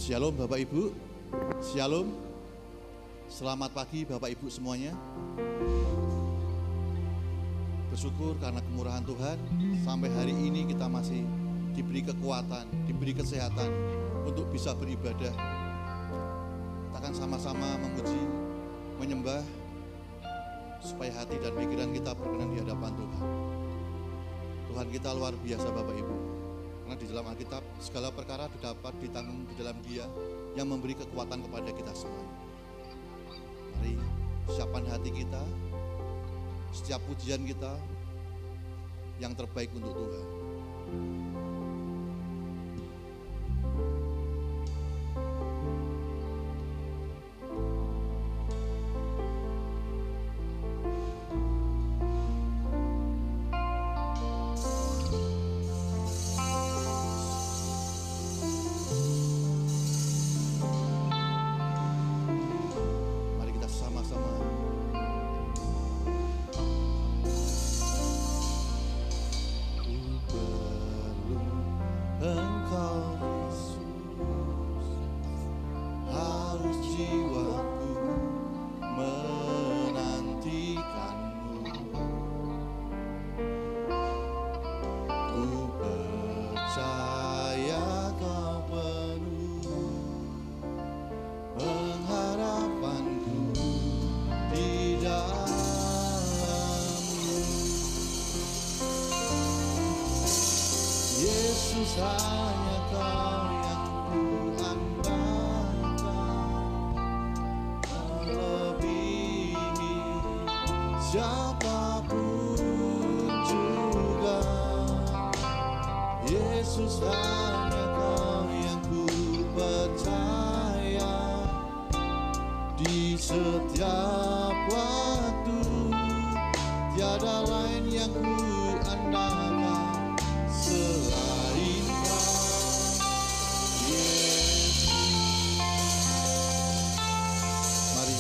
Shalom Bapak Ibu, Shalom. Selamat pagi Bapak Ibu semuanya. Bersyukur karena kemurahan Tuhan, sampai hari ini kita masih diberi kekuatan, diberi kesehatan untuk bisa beribadah. Kita akan sama-sama memuji, menyembah, supaya hati dan pikiran kita berkenan di hadapan Tuhan. Tuhan kita luar biasa Bapak Ibu. Karena di dalam Alkitab segala perkara dapat ditanggung di dalam Dia yang memberi kekuatan kepada kita semua. Mari siapkan hati kita, setiap pujian kita yang terbaik untuk Tuhan. Hanya Kau yang kuandalkan, melebihi siapapun juga. Yesus, hanya Kau yang ku percaya di setiap waktu, tiada lain yang ku andalkan selain Kau, Yesus. Mari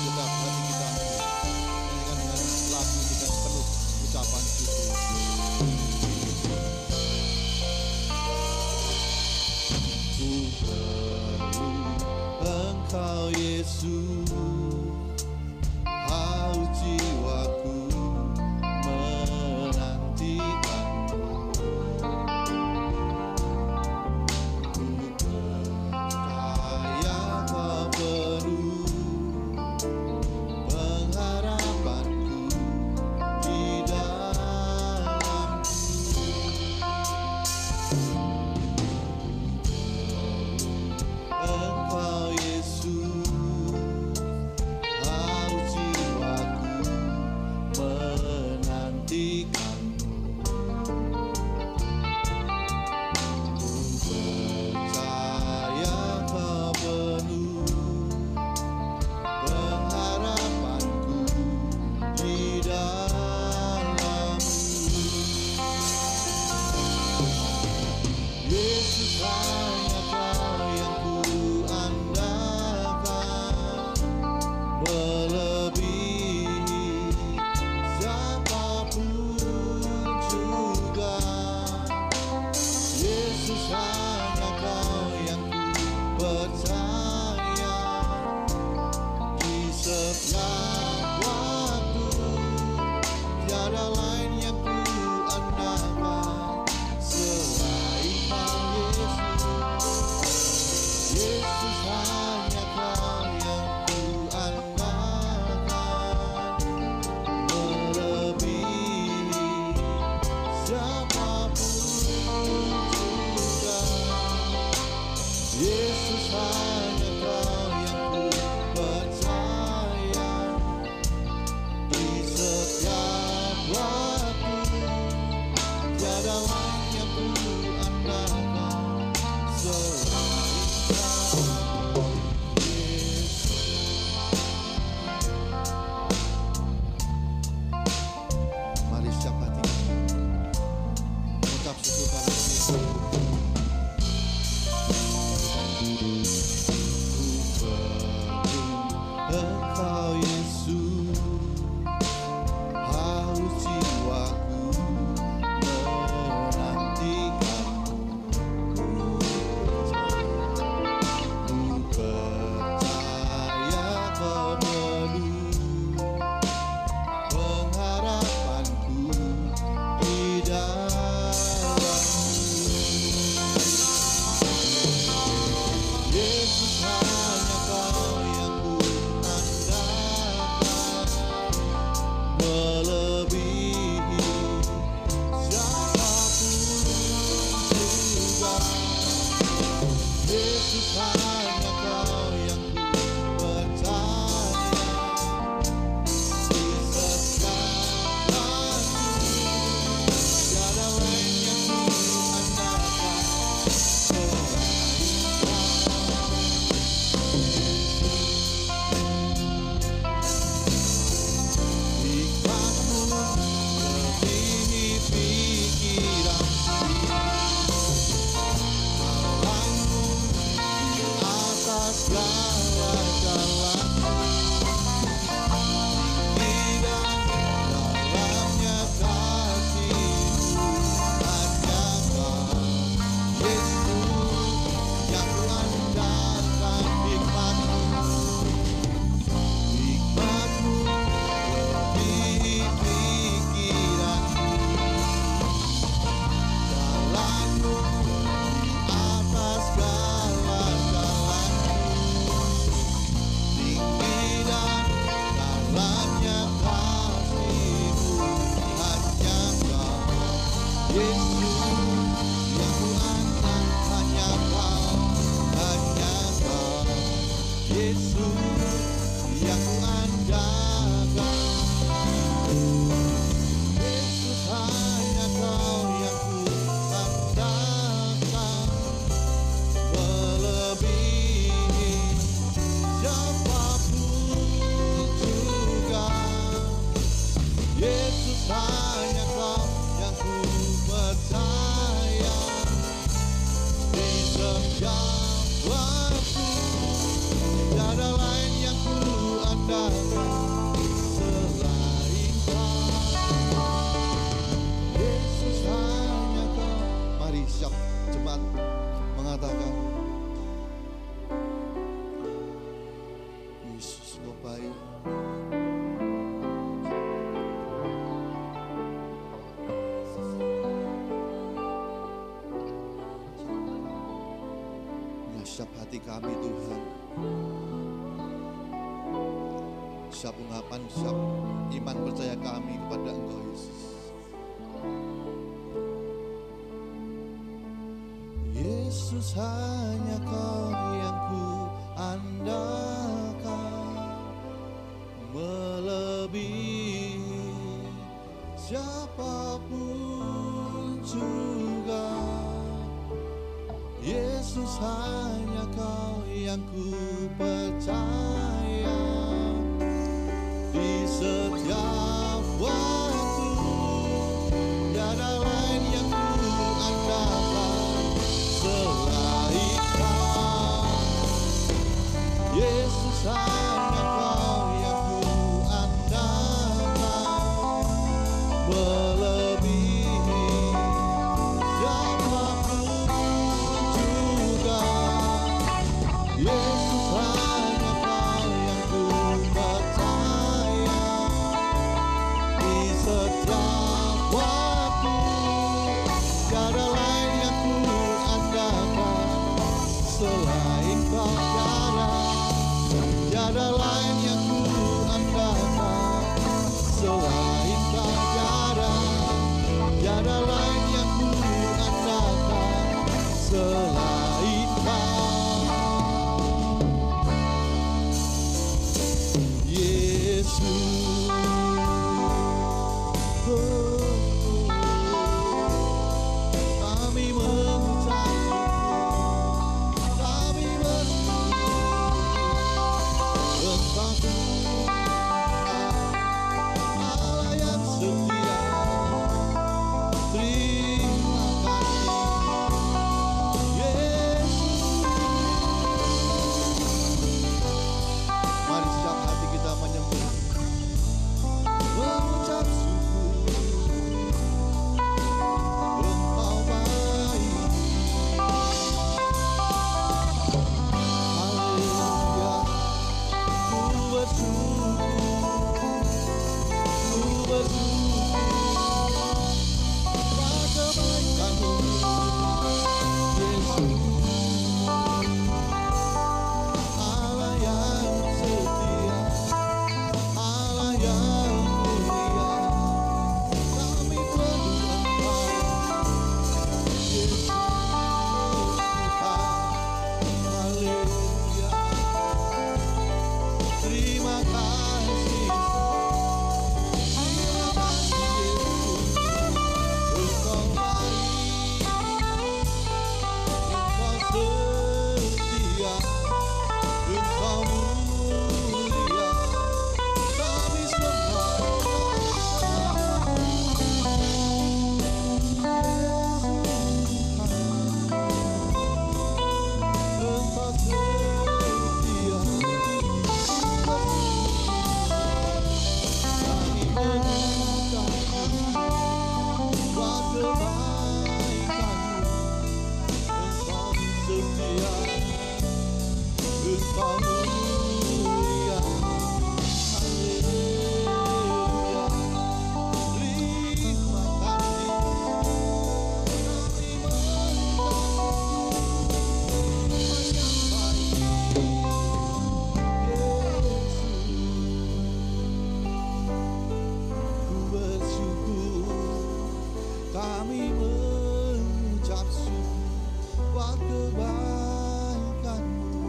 kita hati kita nyanyikan dengan lagu kita penuh ucapan syukur. Ku perlu Engkau Yesus, hati kami Tuhan. Setiap ungkapan, setiap iman percaya kami kepada Engkau Yesus. Yesus, hanya Kau yang ku andalkan, melebihi siapapun juga. Yesus, hanya Kau yang ku percaya. Di setiap waktu tiada lain yang ku andalkan selain Kau. Yesus, hanya Kau yang ku andalkan, melebihi siapapun juga. Yesus, hanya Kau yang ku percaya. Di setiap waktu tiada lain yang ku andalkan selain Kau. Tiada lain yang ku andalkan selain Kau. Tiada lain yang ku andalkan selain Kau. Yesus, kami mengucap syukur, kami Engkau Allah yang setia. Terima kasih Yesus. Mari setiap hati kita menyembah, mengucap syukur. Engkau baik. Haleluya. Ku bersyukur pada kebaikan-Mu, Yesus. Allah yang setia, Allah yang mulia, kami perlu Engkau, Yesus Tuhan. Haleluya. Terima kasih, terima kasih Yesus. Engkau baik, Engkau setia, Engkau mulia, kami sembah. Engkau setia, kami mengucapkan buat kebaikan-Mu. Engkau setia, Engkau mulia. Haleluya. Terima kasih. Kami mengucapkan ku bersyukur, kami mengucap syukur buat kebaikan-Mu.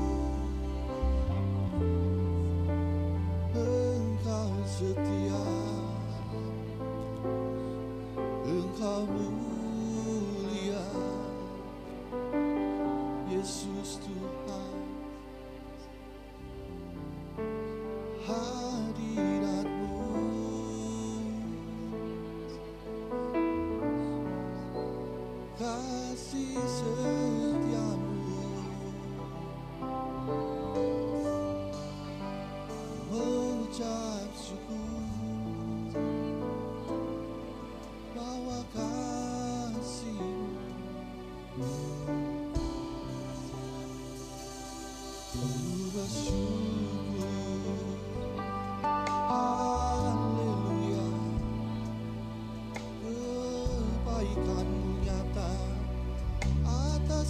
Engkau setia, Engkau mulia, Yesus Tuhan. Hadirat-Mu, kasih setia-Mu, mengucap syukur bahwa kasih-Mu. Ku bersyukur, haleluya. Kebaikan-Mu nyata atas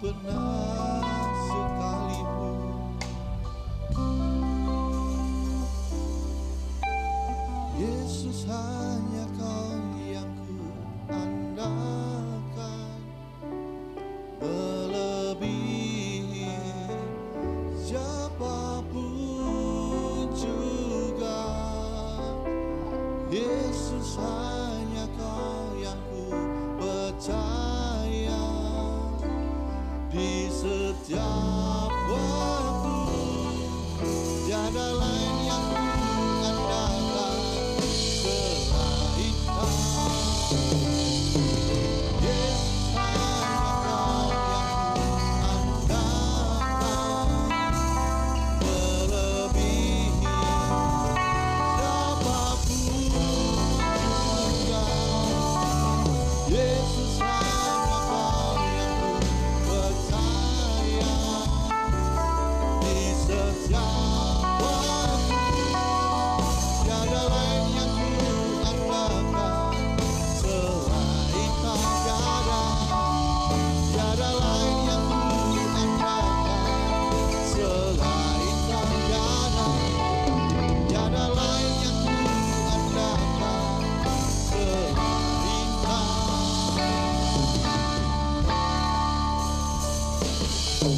pernah sekalipun. Yesus, hanya Kau yang ku andalkan, melebihi siapapun juga. Yesus, hanya Kau yang ku percaya, di setiap waktu tiada lain yang ku andalkan selain Kau. Yesus, hanya Kau yang ku andalkan, melebihi siapapun juga. Yesus, hanya Kau yang ku percaya, di setiap waktu tiada lain yang ku andalkan selain Kau. Tiada lain yang ku andalkan selain Kau. Tiada lain yang ku andalkan selain Kau.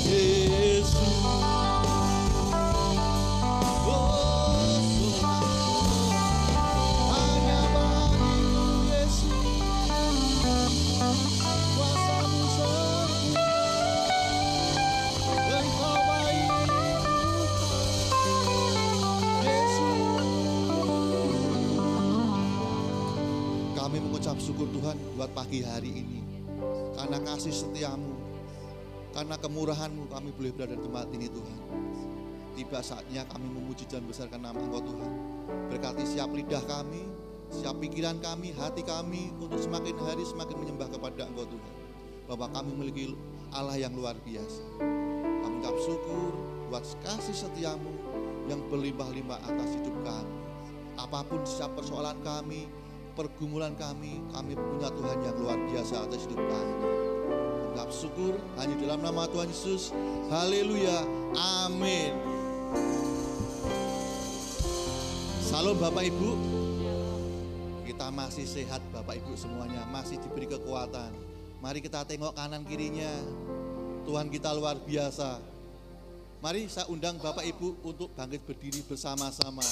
Yesus, oh sorakku, hanya bagimu Yesus, kuasa-Mu sempurna, Engkau baik Yesus. Kami mengucap syukur Tuhan buat pagi hari ini, karena kasih setia-Mu, karena kemurahan-Mu kami boleh berada di tempat ini Tuhan. Tiba saatnya kami memuji dan membesarkan nama Engkau Tuhan. Berkati siap lidah kami, siap pikiran kami, hati kami untuk semakin hari semakin menyembah kepada Engkau Tuhan. Bahwa kami memiliki Allah yang luar biasa. Kami mengucap syukur buat kasih setia-Mu yang berlimpah-limpah atas hidup kami. Apapun setiap persoalan kami, pergumulan kami punya Tuhan yang luar biasa atas hidup kami. Mengucap syukur hanya dalam nama Tuhan Yesus. Haleluya, amin. Salam Bapak Ibu. Kita masih sehat Bapak Ibu semuanya, masih diberi kekuatan. Mari kita tengok kanan kirinya, Tuhan kita luar biasa. Mari saya undang Bapak Ibu untuk bangkit berdiri bersama-sama.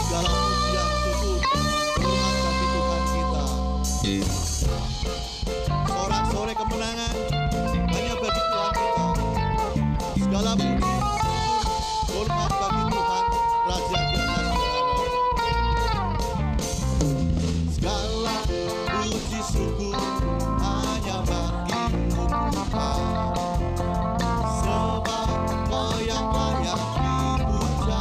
Segala pujian syukur hormat bagi Tuhan kita. Sorak-sore kemenangan hanya bagi Tuhan kita. Segala puji hormat bagi Tuhan Raja di atas segala raja. Segala puji syukur hanya bagi-Mu Tuhan, sebab Kau yang layak dipuja.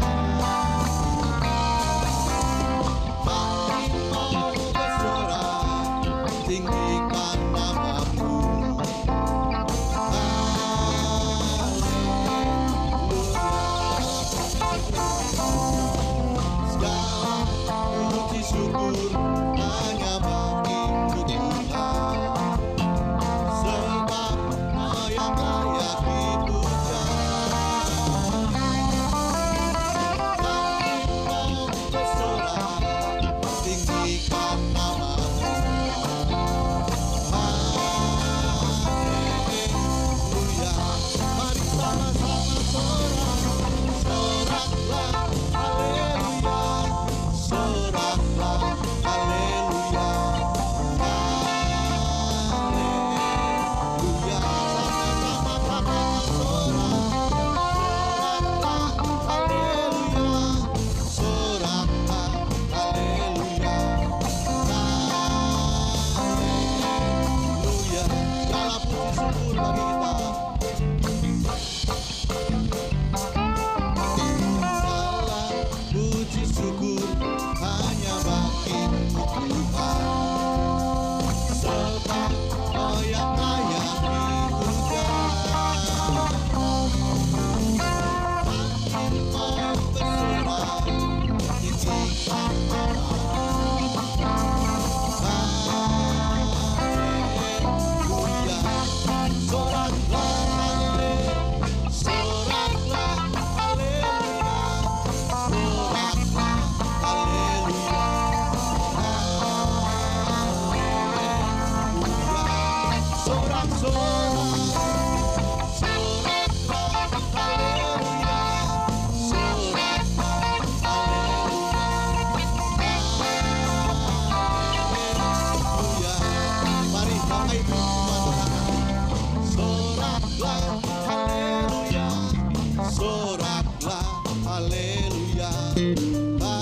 Kami mau bersorak, tinggikan nama-Mu. Segala puji syukur hanya bagi-Mu Tuhan, sebab Kau yang layak dipuja. Kami mau bersorak, tinggikan nama-Mu. Haleluya. Mari sama-sama sorak, soraklah haleluya, soraklah haleluya. Haleluya.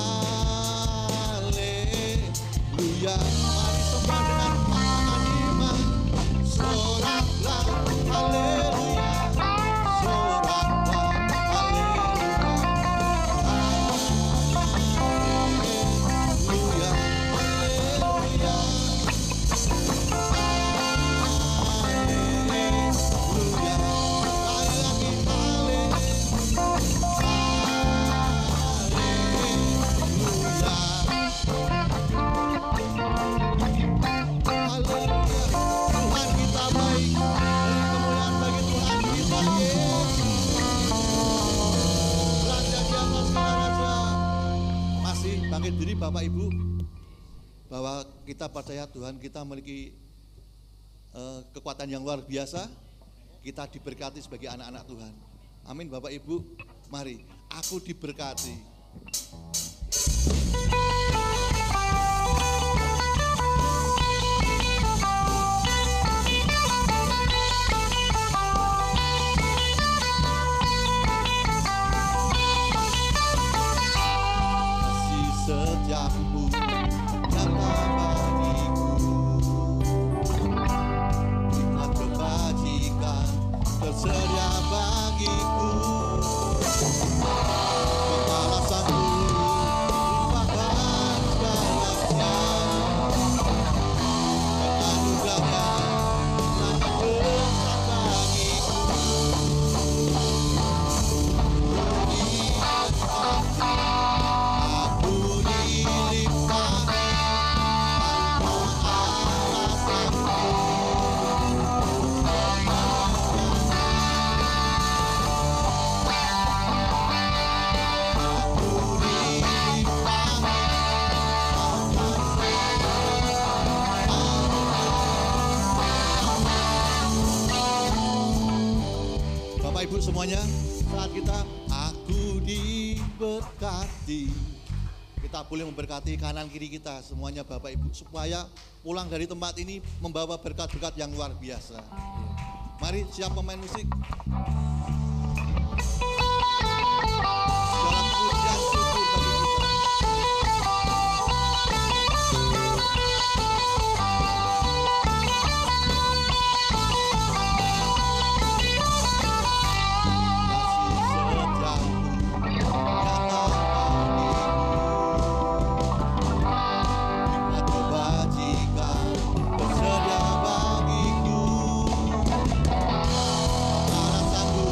Mari semua dengan katakan iman. Soraklah haleluya. Soraklah haleluya. Haleluya. Haleluya. Haleluya. Sekali lagi haleluya. Tuhan kita baik, beri kemuliaan bagi Tuhan kita Yesus, Raja di atas segala raja. Masih bangkit diri Bapak Ibu, bahwa kita percaya Tuhan kita memiliki kekuatan yang luar biasa. Kita diberkati sebagai anak-anak Tuhan. Amin Bapak Ibu. Mari, aku diberkati. Kasih setiamu nyata bagiku, hikmat kebajikan tersedia bagiku. Pembalasanku limpahkan segalanya, anugerahnya sangat besar bagiku. Aku dilimpahkan tanpa alasanku. Bapak Ibu semuanya, saat kita aku diberkati, kita boleh memberkati kanan kiri kita semuanya Bapak Ibu, supaya pulang dari tempat ini membawa berkat-berkat yang luar biasa. Mari siap pemain musik. Segala pujian syukur bagi kita. Tersedia bagiku, alasanku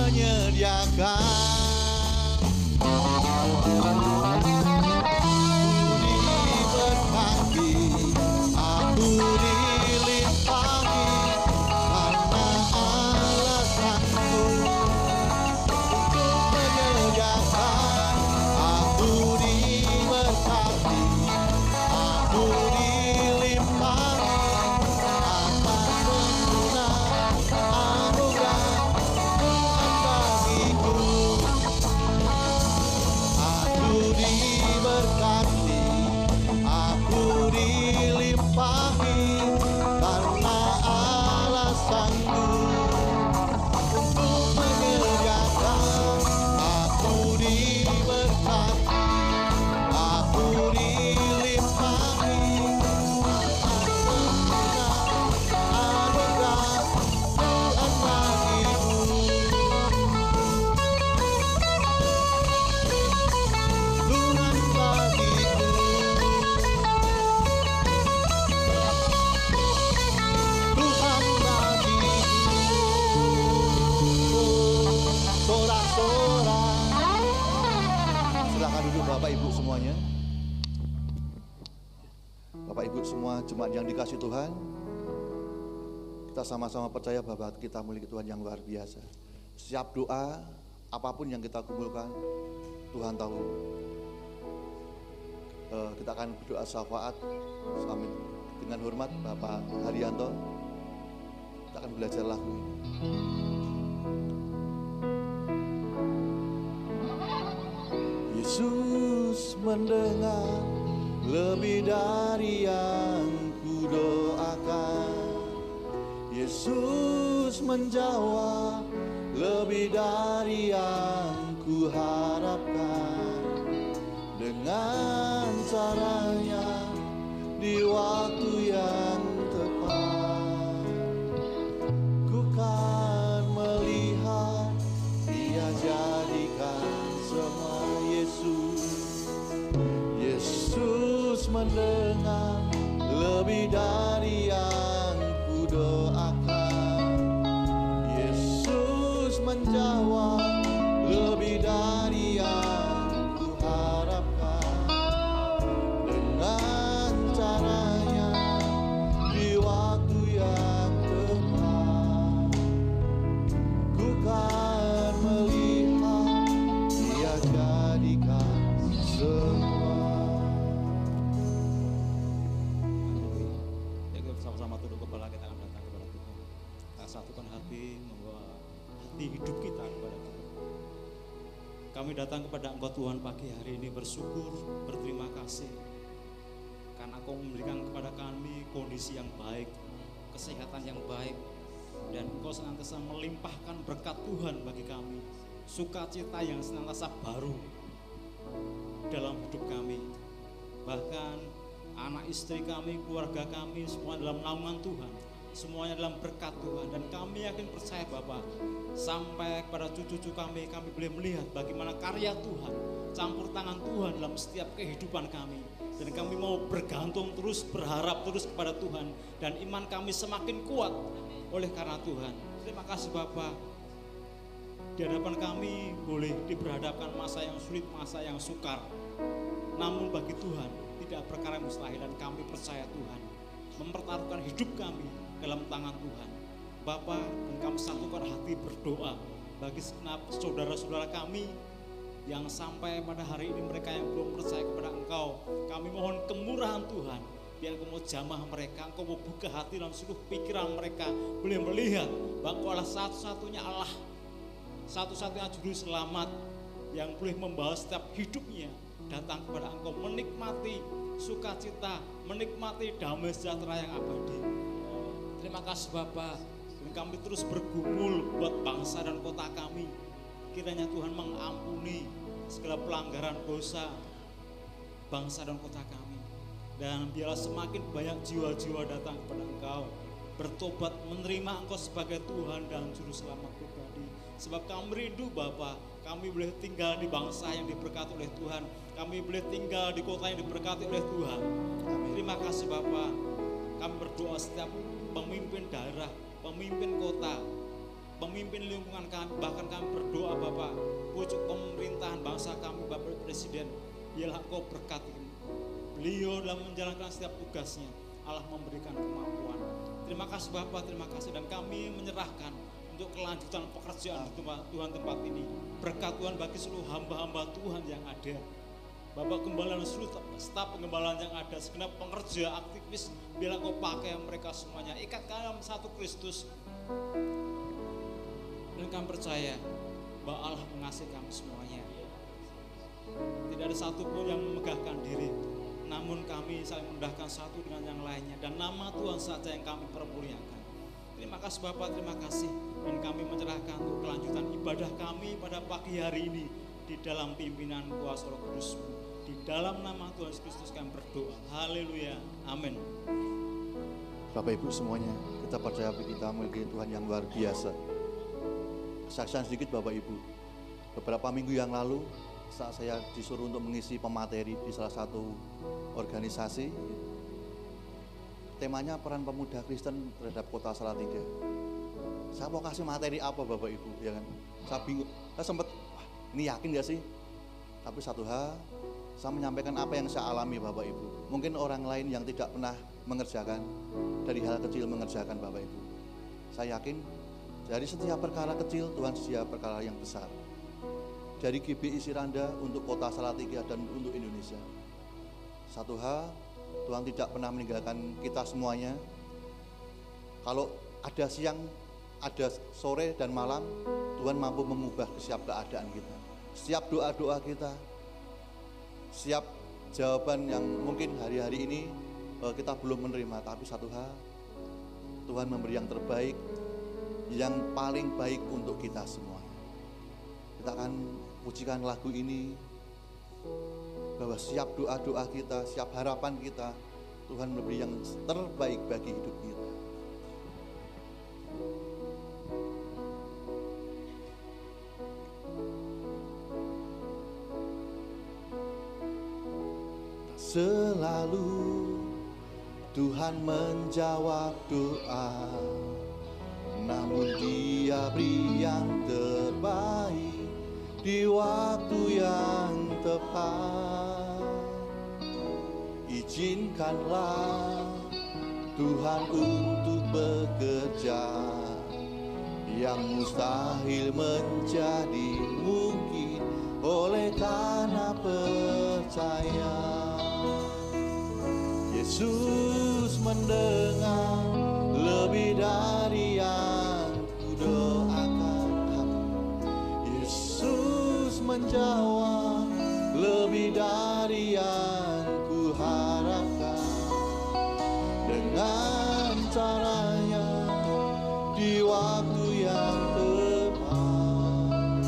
menyediakan. Bapak Ibu semuanya, Bapak Ibu semua jemaat yang dikasih Tuhan, kita sama-sama percaya bahwa kita memiliki Tuhan yang luar biasa. Setiap doa, apapun yang kita kumpulkan, Tuhan tahu. Kita akan berdoa syafaat sambil dengan hormat Bapak Haryanto. Kita akan belajar lagu ini. Yesus mendengar lebih dari yang kudoakan. Yesus menjawab lebih dari yang kuharapkan. Dengan caranya di waktu yang tepat, ku kan melihat Dia jadikan semua. Yesus mendengar lebih dari yang kudoakan. Yesus menjawab lebih dari yang kuharapkan. Dengan caranya di waktu yang tepat, ku kan melihat Dia jadikan semua. Satukan hati, membawa hati hidup kita kepada Tuhan. Kami datang kepada Engkau Tuhan pagi hari ini bersyukur, berterima kasih karena Engkau memberikan kepada kami kondisi yang baik, kesehatan yang baik, dan Engkau senantiasa melimpahkan berkat Tuhan bagi kami, sukacita yang senantiasa baru dalam hidup kami. Bahkan anak istri kami, keluarga kami, semua dalam naungan Tuhan, semuanya dalam berkat Tuhan. Dan kami yakin percaya Bapa, sampai kepada cucu-cucu kami boleh melihat bagaimana karya Tuhan, campur tangan Tuhan dalam setiap kehidupan kami. Dan kami mau bergantung terus, berharap terus kepada Tuhan, dan iman kami semakin kuat oleh karena Tuhan. Terima kasih Bapa. Di hadapan kami boleh diberhadapkan masa yang sulit, masa yang sukar, namun bagi Tuhan tidak perkara mustahil, dan kami percaya Tuhan mempertaruhkan hidup kami dalam tangan Tuhan. Bapa, dan kami satukan hati berdoa bagi segenap saudara-saudara kami yang sampai pada hari ini mereka yang belum percaya kepada Engkau. Kami mohon kemurahan Tuhan, biar Engkau mau jamah mereka, Engkau mau buka hati dan seluruh pikiran mereka boleh melihat bahwa Engkau adalah satu-satunya Allah, satu-satunya juru selamat yang boleh membawa setiap hidupnya datang kepada Engkau, menikmati sukacita, menikmati damai sejahtera yang abadi. Terima kasih Bapa. Dan kami terus bergumul buat bangsa dan kota kami. Kiranya Tuhan mengampuni segala pelanggaran dosa bangsa dan kota kami. Dan biarlah semakin banyak jiwa-jiwa datang kepada Engkau, bertobat, menerima Engkau sebagai Tuhan dan Juru Selamat pribadi. Sebab kami rindu Bapa, kami boleh tinggal di bangsa yang diberkati oleh Tuhan. Kami boleh tinggal di kota yang diberkati oleh Tuhan. Terima kasih Bapa. Kami berdoa setiap pemimpin daerah, pemimpin kota, pemimpin lingkungan kami, bahkan kami berdoa Bapak, pucuk pemerintahan bangsa kami, Bapak Presiden, biarlah Engkau berkati beliau dalam menjalankan setiap tugasnya. Allah memberikan kemampuan. Terima kasih Bapak, terima kasih, dan kami menyerahkan untuk kelanjutan pekerjaan di Tuhan tempat ini. Berkat Tuhan bagi seluruh hamba-hamba Tuhan yang ada. Bapak Gembala dan seluruh staf pengembalaan yang ada, segenap pengerja, aktivis, biarlah Engkau pakai mereka semuanya. Ikat dalam satu Kristus. Dan kami percaya bahwa Allah mengasihi kami semuanya. Tidak ada satupun yang memegahkan diri, namun kami saling memudahkan satu dengan yang lainnya, dan nama Tuhan saja yang kami permuliakan. Terima kasih Bapak, terima kasih, dan kami menyerahkan untuk kelanjutan ibadah kami pada pagi hari ini di dalam pimpinan kuasa Roh Kudus. Di dalam nama Tuhan Yesus Kristus kami berdoa. Haleluya, amin. Bapak Ibu semuanya, kita percaya kita memiliki Tuhan yang luar biasa. Kesaksian sedikit Bapak Ibu, beberapa minggu yang lalu saat saya disuruh untuk mengisi pemateri di salah satu organisasi, temanya peran pemuda Kristen terhadap kota Salatiga. Saya mau kasih materi apa Bapak Ibu, ya kan? Saya bingung, saya sempat, ini yakin gak sih? Tapi satu hal, saya menyampaikan apa yang saya alami Bapak Ibu. Mungkin orang lain yang tidak pernah mengerjakan, dari hal kecil mengerjakan Bapak Ibu. Saya yakin dari setiap perkara kecil Tuhan sedia perkara yang besar. Dari GBI Siranda untuk kota Salatiga dan untuk Indonesia. Satu hal, Tuhan tidak pernah meninggalkan kita semuanya. Kalau ada siang, ada sore dan malam, Tuhan mampu mengubah setiap keadaan kita. Setiap doa-doa kita, setiap jawaban yang mungkin hari-hari ini kita belum menerima, tapi satu hal, Tuhan memberi yang terbaik, yang paling baik untuk kita semua. Kita akan pujikan lagu ini, bahwa setiap doa-doa kita, setiap harapan kita, Tuhan memberi yang terbaik bagi hidup kita. Selalu Tuhan menjawab doa, namun Dia beri yang terbaik di waktu yang tepat. Izinkanlah Tuhan untuk bekerja, yang mustahil menjadi mungkin oleh karena percaya. Yesus mendengar lebih dari yang kudoakan. Yesus menjawab lebih dari yang kuharapkan. Dengan caranya di waktu yang tepat,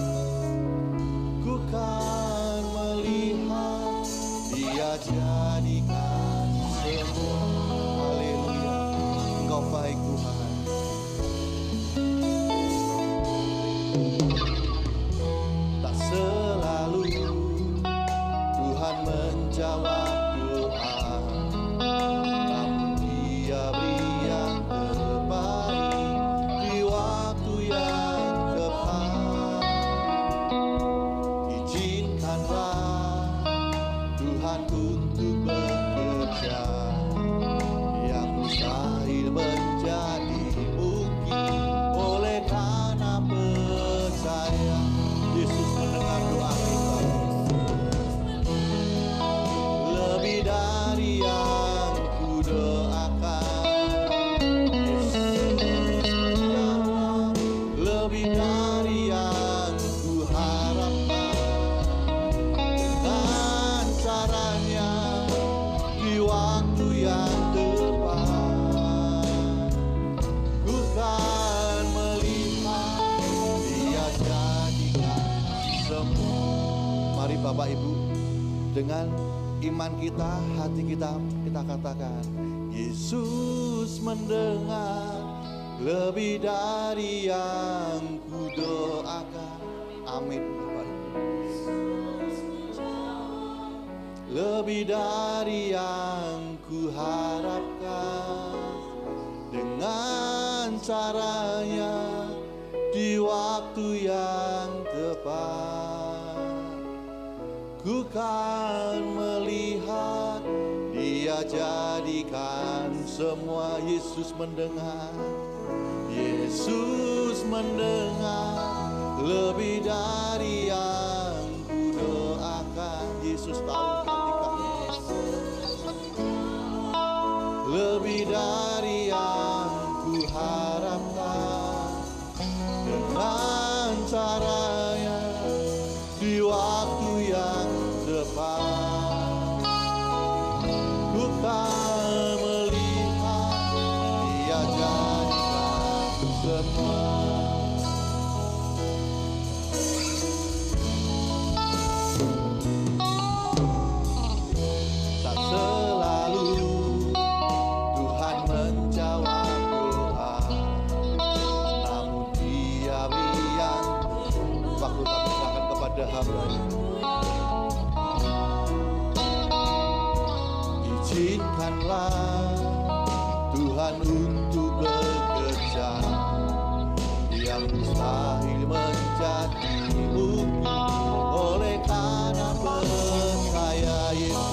ku kan melihat Dia jadikan semua. Haleluya, Engkau baik Tuhan. Tak selalu Tuhan menjawab doa, namun Dia beri yang terbaik di waktu yang tepat. Izinkanlah Tuhan untuk bekerja, yang mustahil menjadi mungkin oleh karena percaya. Yesus mendengar doa kita. Lebih dari yang kudoakan, Yesus menjawab lebih dari yang kuharapkan. Dengan caranya di waktu yang tepat, ku kan melihat Dia jadikan semua. Mari Bapak Ibu, dengan iman kita, hati kita, kita katakan, Yesus mendengar lebih dari yang kudoakan. Amin Bapak Ibu. Lebih dari yang kuharapkan. Dengan caranya di waktu yang tepat, ku kan melihat Dia jadikan semua. Yesus mendengar, Yesus mendengar lebih dari yang ku doakan. Yesus tahu hati kami, lebih dari yang ku harapkan. Dengan caranya di waktu yang tepat, ku kan melihat Dia jadikan semua. Tak selalu Tuhan menjawab doa, namun diam-diam waktu kami serahkan kepada hamba-Nya. Izinkanlah Tuhan untuk bekerja yang mustahil menjadi mungkin oleh karena percaya Yesus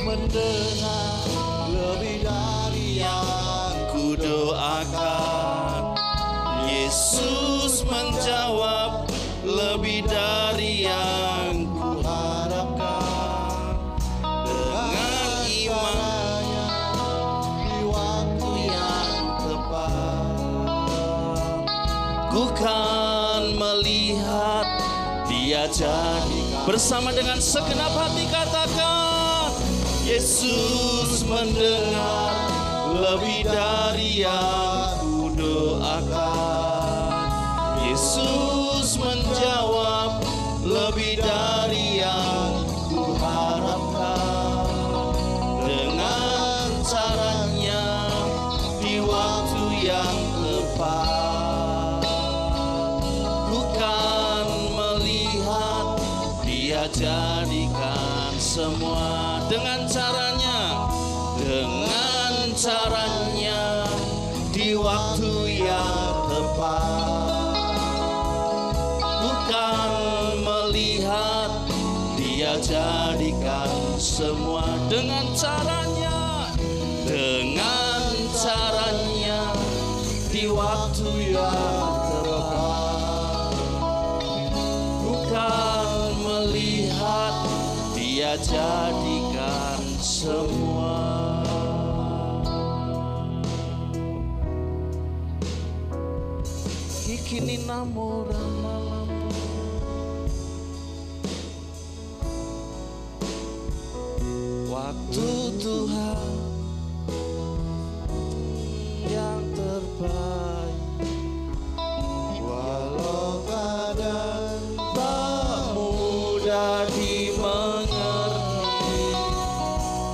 mendengar lebih dari yang ku doakan. Yesus menjawab lebih dari yang ku harapkan. Dengan iman di waktu yang tepat, ku kan melihat Dia jadi. Bersama dengan segenap hati katakan, Yesus mendengar lebih dari yang ku doakan. Yesus menjawab lebih dari yang ku harapkan. Dengan caranya di waktu yang tepat, ku kan melihat Dia jadikan semua. Dengan caranya di waktu yang tepat, ku kan melihat Dia jadikan semua. Dengan caranya di waktu yang tepat, ku kan melihat Dia jadikan semua. Kini namura malam, waktu Tuhan yang terbaik. walau keadaan Tak mudah dimengerti,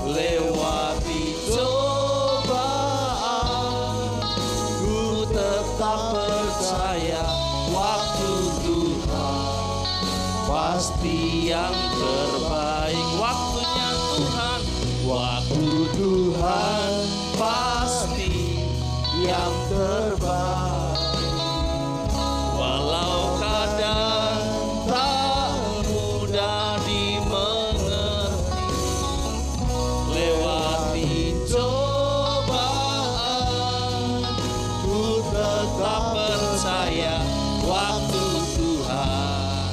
lewati cobaan, ku tetap percaya waktu Tuhan pasti yang terbaik. Waktunya Tuhan, waktu Tuhan pasti yang terbaik. Walau kadang tak mudah dimengerti, lewati cobaan, ku tetap percaya waktu Tuhan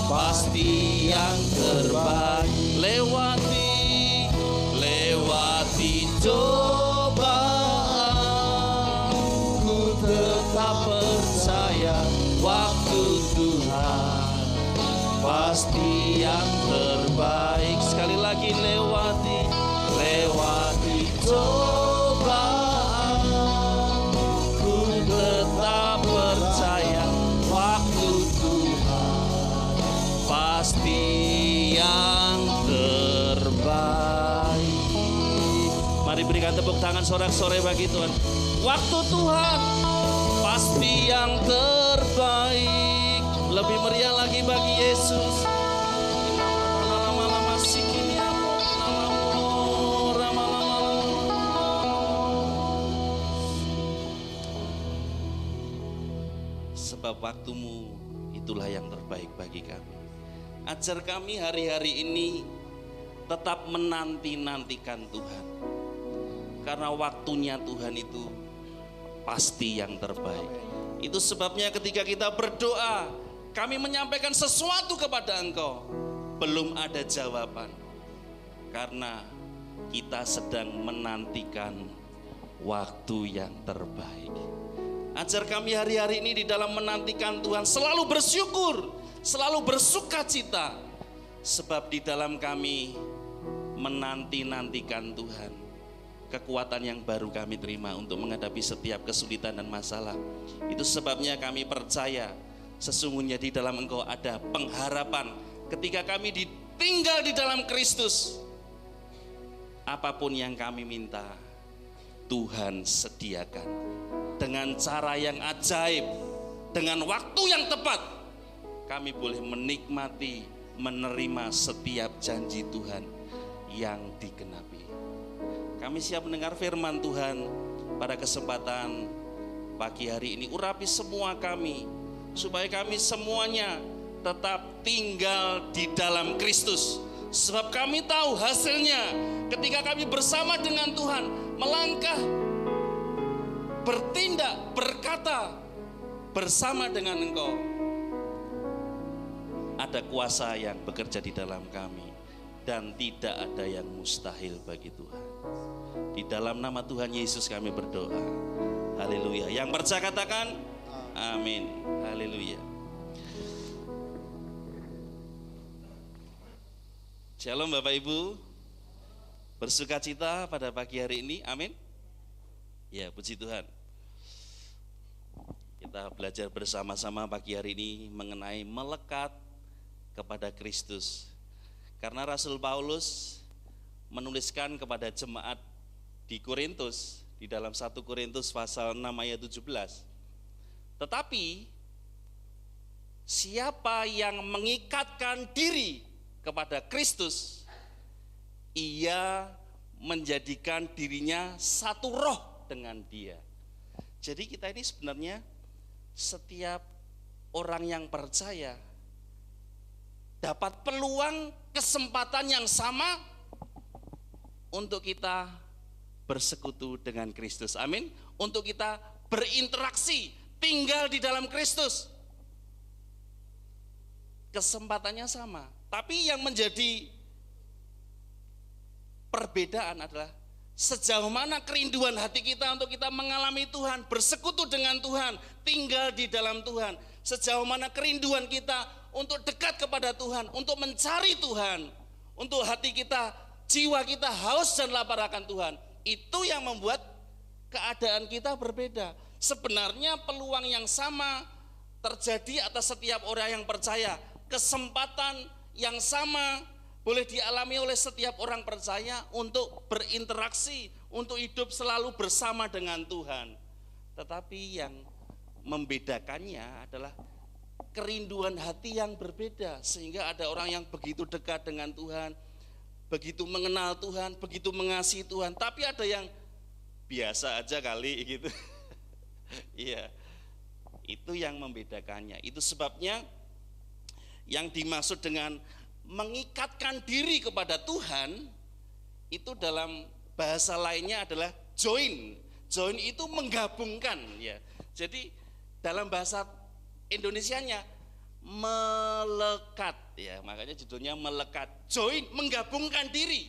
pasti yang terbaik. Lewati cobaan, ku tetap percaya waktu Tuhan pasti yang terbaik. Sekali lagi, lewati cobaan, ku tetap percaya waktu Tuhan pasti yang terbaik. Mari berikan tepuk tangan sorak-sorai bagi Tuhan. Waktu Tuhan pasti yang terbaik. Lebih meriah lagi bagi Yesus. sebab waktumu itulah yang terbaik bagi kami. Ajar kami hari-hari ini tetap menanti-nantikan Tuhan, karena waktunya Tuhan itu pasti yang terbaik. Itu sebabnya ketika kita berdoa, kami menyampaikan sesuatu kepada Engkau, belum ada jawaban, karena kita sedang menantikan waktu yang terbaik. Ajar kami hari-hari ini di dalam menantikan Tuhan selalu bersyukur, selalu bersukacita, sebab di dalam kami menanti-nantikan Tuhan, kekuatan yang baru kami terima untuk menghadapi setiap kesulitan dan masalah. Itu sebabnya kami percaya sesungguhnya di dalam Engkau ada pengharapan. Ketika kami ditinggal di dalam Kristus, apapun yang kami minta Tuhan sediakan. Dengan cara yang ajaib, dengan waktu yang tepat, kami boleh menikmati, menerima setiap janji Tuhan yang digenapi. Kami siap mendengar firman Tuhan pada kesempatan pagi hari ini. Urapi semua kami, supaya kami semuanya tetap tinggal di dalam Kristus. Sebab kami tahu hasilnya ketika kami bersama dengan Tuhan, melangkah, bertindak, berkata bersama dengan Engkau, ada kuasa yang bekerja di dalam kami, dan tidak ada yang mustahil bagi Tuhan. Di dalam nama Tuhan Yesus kami berdoa. Haleluya. Yang percaya katakan amin. Haleluya. Shalom Bapak Ibu, bersukacita pada pagi hari ini, amin. Ya, puji Tuhan. Kita belajar bersama-sama pagi hari ini mengenai melekat kepada Kristus. Karena Rasul Paulus menuliskan kepada jemaat di Korintus, di dalam 1 Korintus pasal 6 ayat 17. Tetapi siapa yang mengikatkan diri kepada Kristus, ia menjadikan dirinya satu roh dengan Dia. Jadi kita ini sebenarnya setiap orang yang percaya dapat peluang, kesempatan yang sama untuk kita bersekutu dengan Kristus. Amin. Untuk kita berinteraksi, tinggal di dalam Kristus. Kesempatannya sama. Tapi yang menjadi perbedaan adalah sejauh mana kerinduan hati kita untuk kita mengalami Tuhan, bersekutu dengan Tuhan, tinggal di dalam Tuhan. Sejauh mana kerinduan kita untuk dekat kepada Tuhan, untuk mencari Tuhan, untuk hati kita, jiwa kita haus dan lapar akan Tuhan. Itu yang membuat keadaan kita berbeda. Sebenarnya peluang yang sama terjadi atas setiap orang yang percaya. Kesempatan yang sama boleh dialami oleh setiap orang percaya untuk berinteraksi, untuk hidup selalu bersama dengan Tuhan. Tetapi yang membedakannya adalah kerinduan hati yang berbeda. Sehingga ada orang yang begitu dekat dengan Tuhan, begitu mengenal Tuhan, begitu mengasihi Tuhan. Tapi ada yang biasa aja kali gitu. Iya, itu yang membedakannya. Itu sebabnya yang dimaksud dengan mengikatkan diri kepada Tuhan itu dalam bahasa lainnya adalah join. Join itu menggabungkan ya. Jadi dalam bahasa Indonesianya melekat ya, makanya judulnya melekat. Join, menggabungkan diri.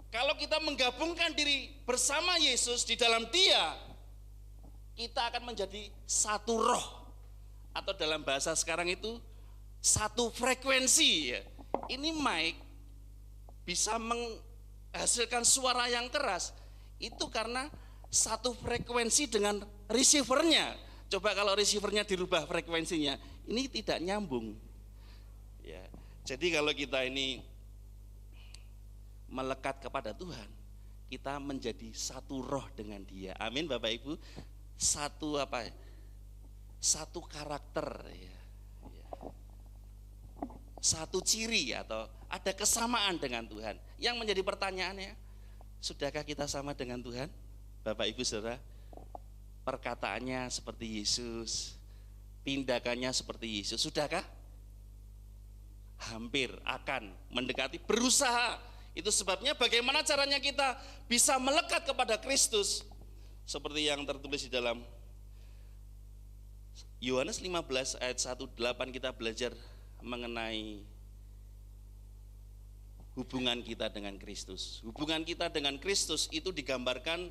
Kalau kita menggabungkan diri bersama Yesus di dalam Dia, kita akan menjadi satu roh, atau dalam bahasa sekarang itu satu frekuensi ya. Ini mic bisa menghasilkan suara yang keras itu karena satu frekuensi dengan receivernya. Coba kalau receivernya dirubah frekuensinya, ini tidak nyambung. Ya. Jadi kalau kita ini melekat kepada Tuhan, kita menjadi satu roh dengan Dia. Amin Bapak Ibu. Satu apa? Satu karakter ya. Satu ciri atau ada kesamaan dengan Tuhan. Yang menjadi pertanyaannya, sudahkah kita sama dengan Tuhan? Bapak Ibu Saudara, perkataannya seperti Yesus, tindakannya seperti Yesus. Sudahkah? Hampir akan mendekati, berusaha. Itu sebabnya bagaimana caranya kita bisa melekat kepada Kristus. Seperti yang tertulis di dalam Yohanes 15 ayat 1-8, kita belajar mengenai hubungan kita dengan Kristus. Hubungan kita dengan Kristus itu digambarkan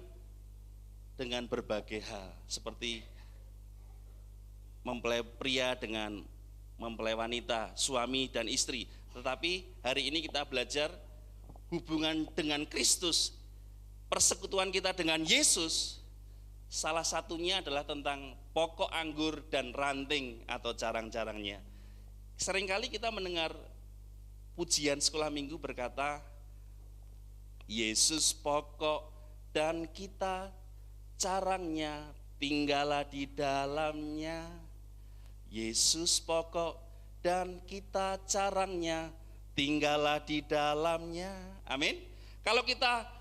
dengan berbagai hal, seperti mempelai pria dengan mempelai wanita, suami dan istri. Tetapi hari ini kita belajar hubungan dengan Kristus, persekutuan kita dengan Yesus. Salah satunya adalah tentang pokok anggur dan ranting atau carang-carangnya. Seringkali kita mendengar pujian sekolah minggu berkata, Yesus pokok dan kita carangnya, tinggallah di dalamnya. Yesus pokok dan kita carangnya, tinggallah di dalamnya. Amin. Kalau kita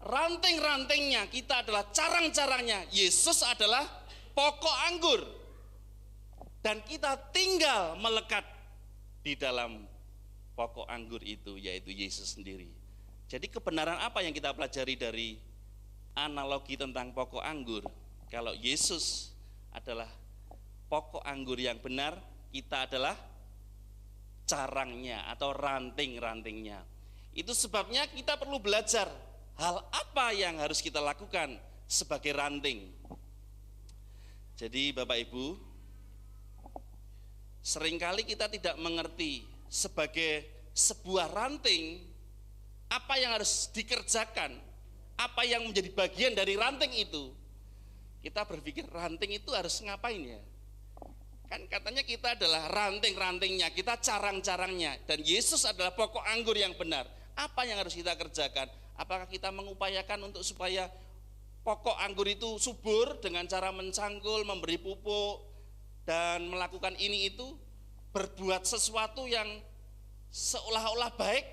ranting-rantingnya, kita adalah carang-carangnya. Yesus adalah pokok anggur. Dan kita tinggal melekat di dalam pokok anggur itu, yaitu Yesus sendiri. Jadi kebenaran apa yang kita pelajari dari analogi tentang pokok anggur? Kalau Yesus adalah pokok anggur yang benar, kita adalah carangnya atau ranting-rantingnya. Itu sebabnya kita perlu belajar hal apa yang harus kita lakukan sebagai ranting. Jadi Bapak Ibu, seringkali kita tidak mengerti sebagai sebuah ranting apa yang harus dikerjakan, apa yang menjadi bagian dari ranting itu. Kita berpikir ranting itu harus ngapain ya? Kan katanya kita adalah ranting-rantingnya, kita carang-carangnya, dan Yesus adalah pokok anggur yang benar. Apa yang harus kita kerjakan? Apakah kita mengupayakan untuk supaya pokok anggur itu subur dengan cara mencangkul, memberi pupuk, dan melakukan ini itu, berbuat sesuatu yang seolah-olah baik,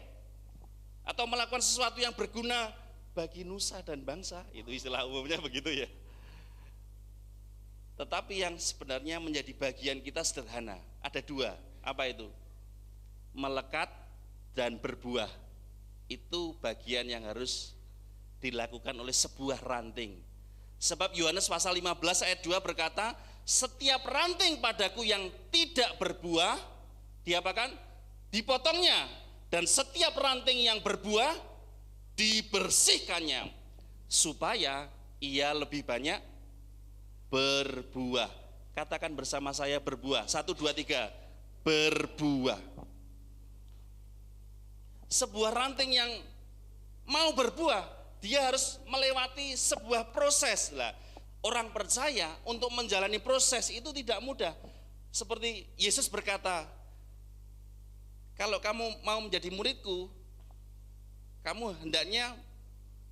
atau melakukan sesuatu yang berguna bagi nusa dan bangsa? Itu istilah umumnya begitu ya. Tetapi yang sebenarnya menjadi bagian kita sederhana. Ada dua. Apa itu? Melekat dan berbuah. Itu bagian yang harus dilakukan oleh sebuah ranting. Sebab Yohanes pasal 15 ayat 2 berkata, setiap ranting padaku yang tidak berbuah, diapakan? Dipotongnya. Dan setiap ranting yang berbuah, dibersihkannya. Supaya ia lebih banyak berbuah. Katakan bersama saya, berbuah. 1, 2, 3. Berbuah. Sebuah ranting yang mau berbuah, dia harus melewati sebuah proses. Lah, orang percaya untuk menjalani proses itu tidak mudah. Seperti Yesus berkata, kalau kamu mau menjadi muridku, kamu hendaknya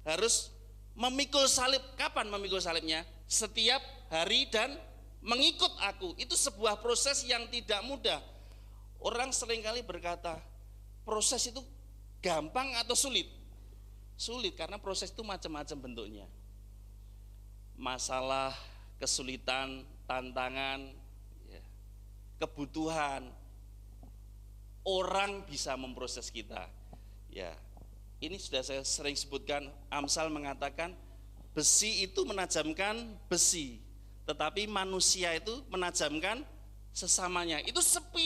harus memikul salib. Kapan memikul salibnya? Setiap hari dan mengikut aku. Itu sebuah proses yang tidak mudah. Orang seringkali berkata, proses itu gampang atau sulit? Sulit, karena proses itu macam-macam bentuknya. Masalah, kesulitan, tantangan, kebutuhan. Orang bisa memproses kita. Ya, ini sudah saya sering sebutkan. Amsal mengatakan, besi itu menajamkan besi, tetapi manusia itu menajamkan sesamanya. Itu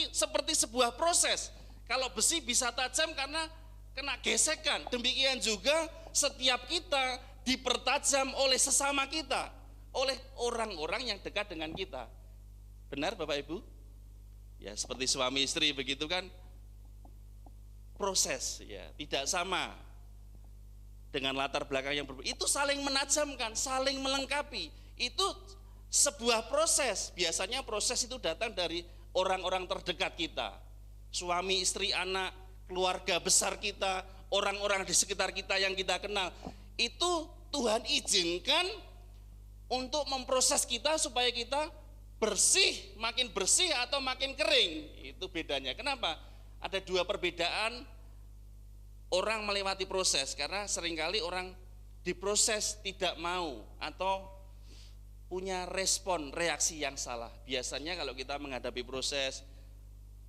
seperti sebuah proses. Kalau besi bisa tajam karena kena gesekan, demikian juga setiap kita dipertajam oleh sesama kita, oleh orang-orang yang dekat dengan kita. Benar Bapak Ibu? Ya, seperti suami istri begitu kan, proses ya, tidak sama dengan latar belakang yang berbeda. Itu saling menajamkan, saling melengkapi. Itu sebuah proses. Biasanya proses itu datang dari orang-orang terdekat kita. Suami, istri, anak, keluarga besar kita, orang-orang di sekitar kita yang kita kenal. Itu Tuhan izinkan untuk memproses kita supaya kita bersih, makin bersih atau makin kering. Itu bedanya. Kenapa? Ada dua perbedaan orang melewati proses, karena seringkali orang diproses tidak mau atau punya respon reaksi yang salah. Biasanya kalau kita menghadapi proses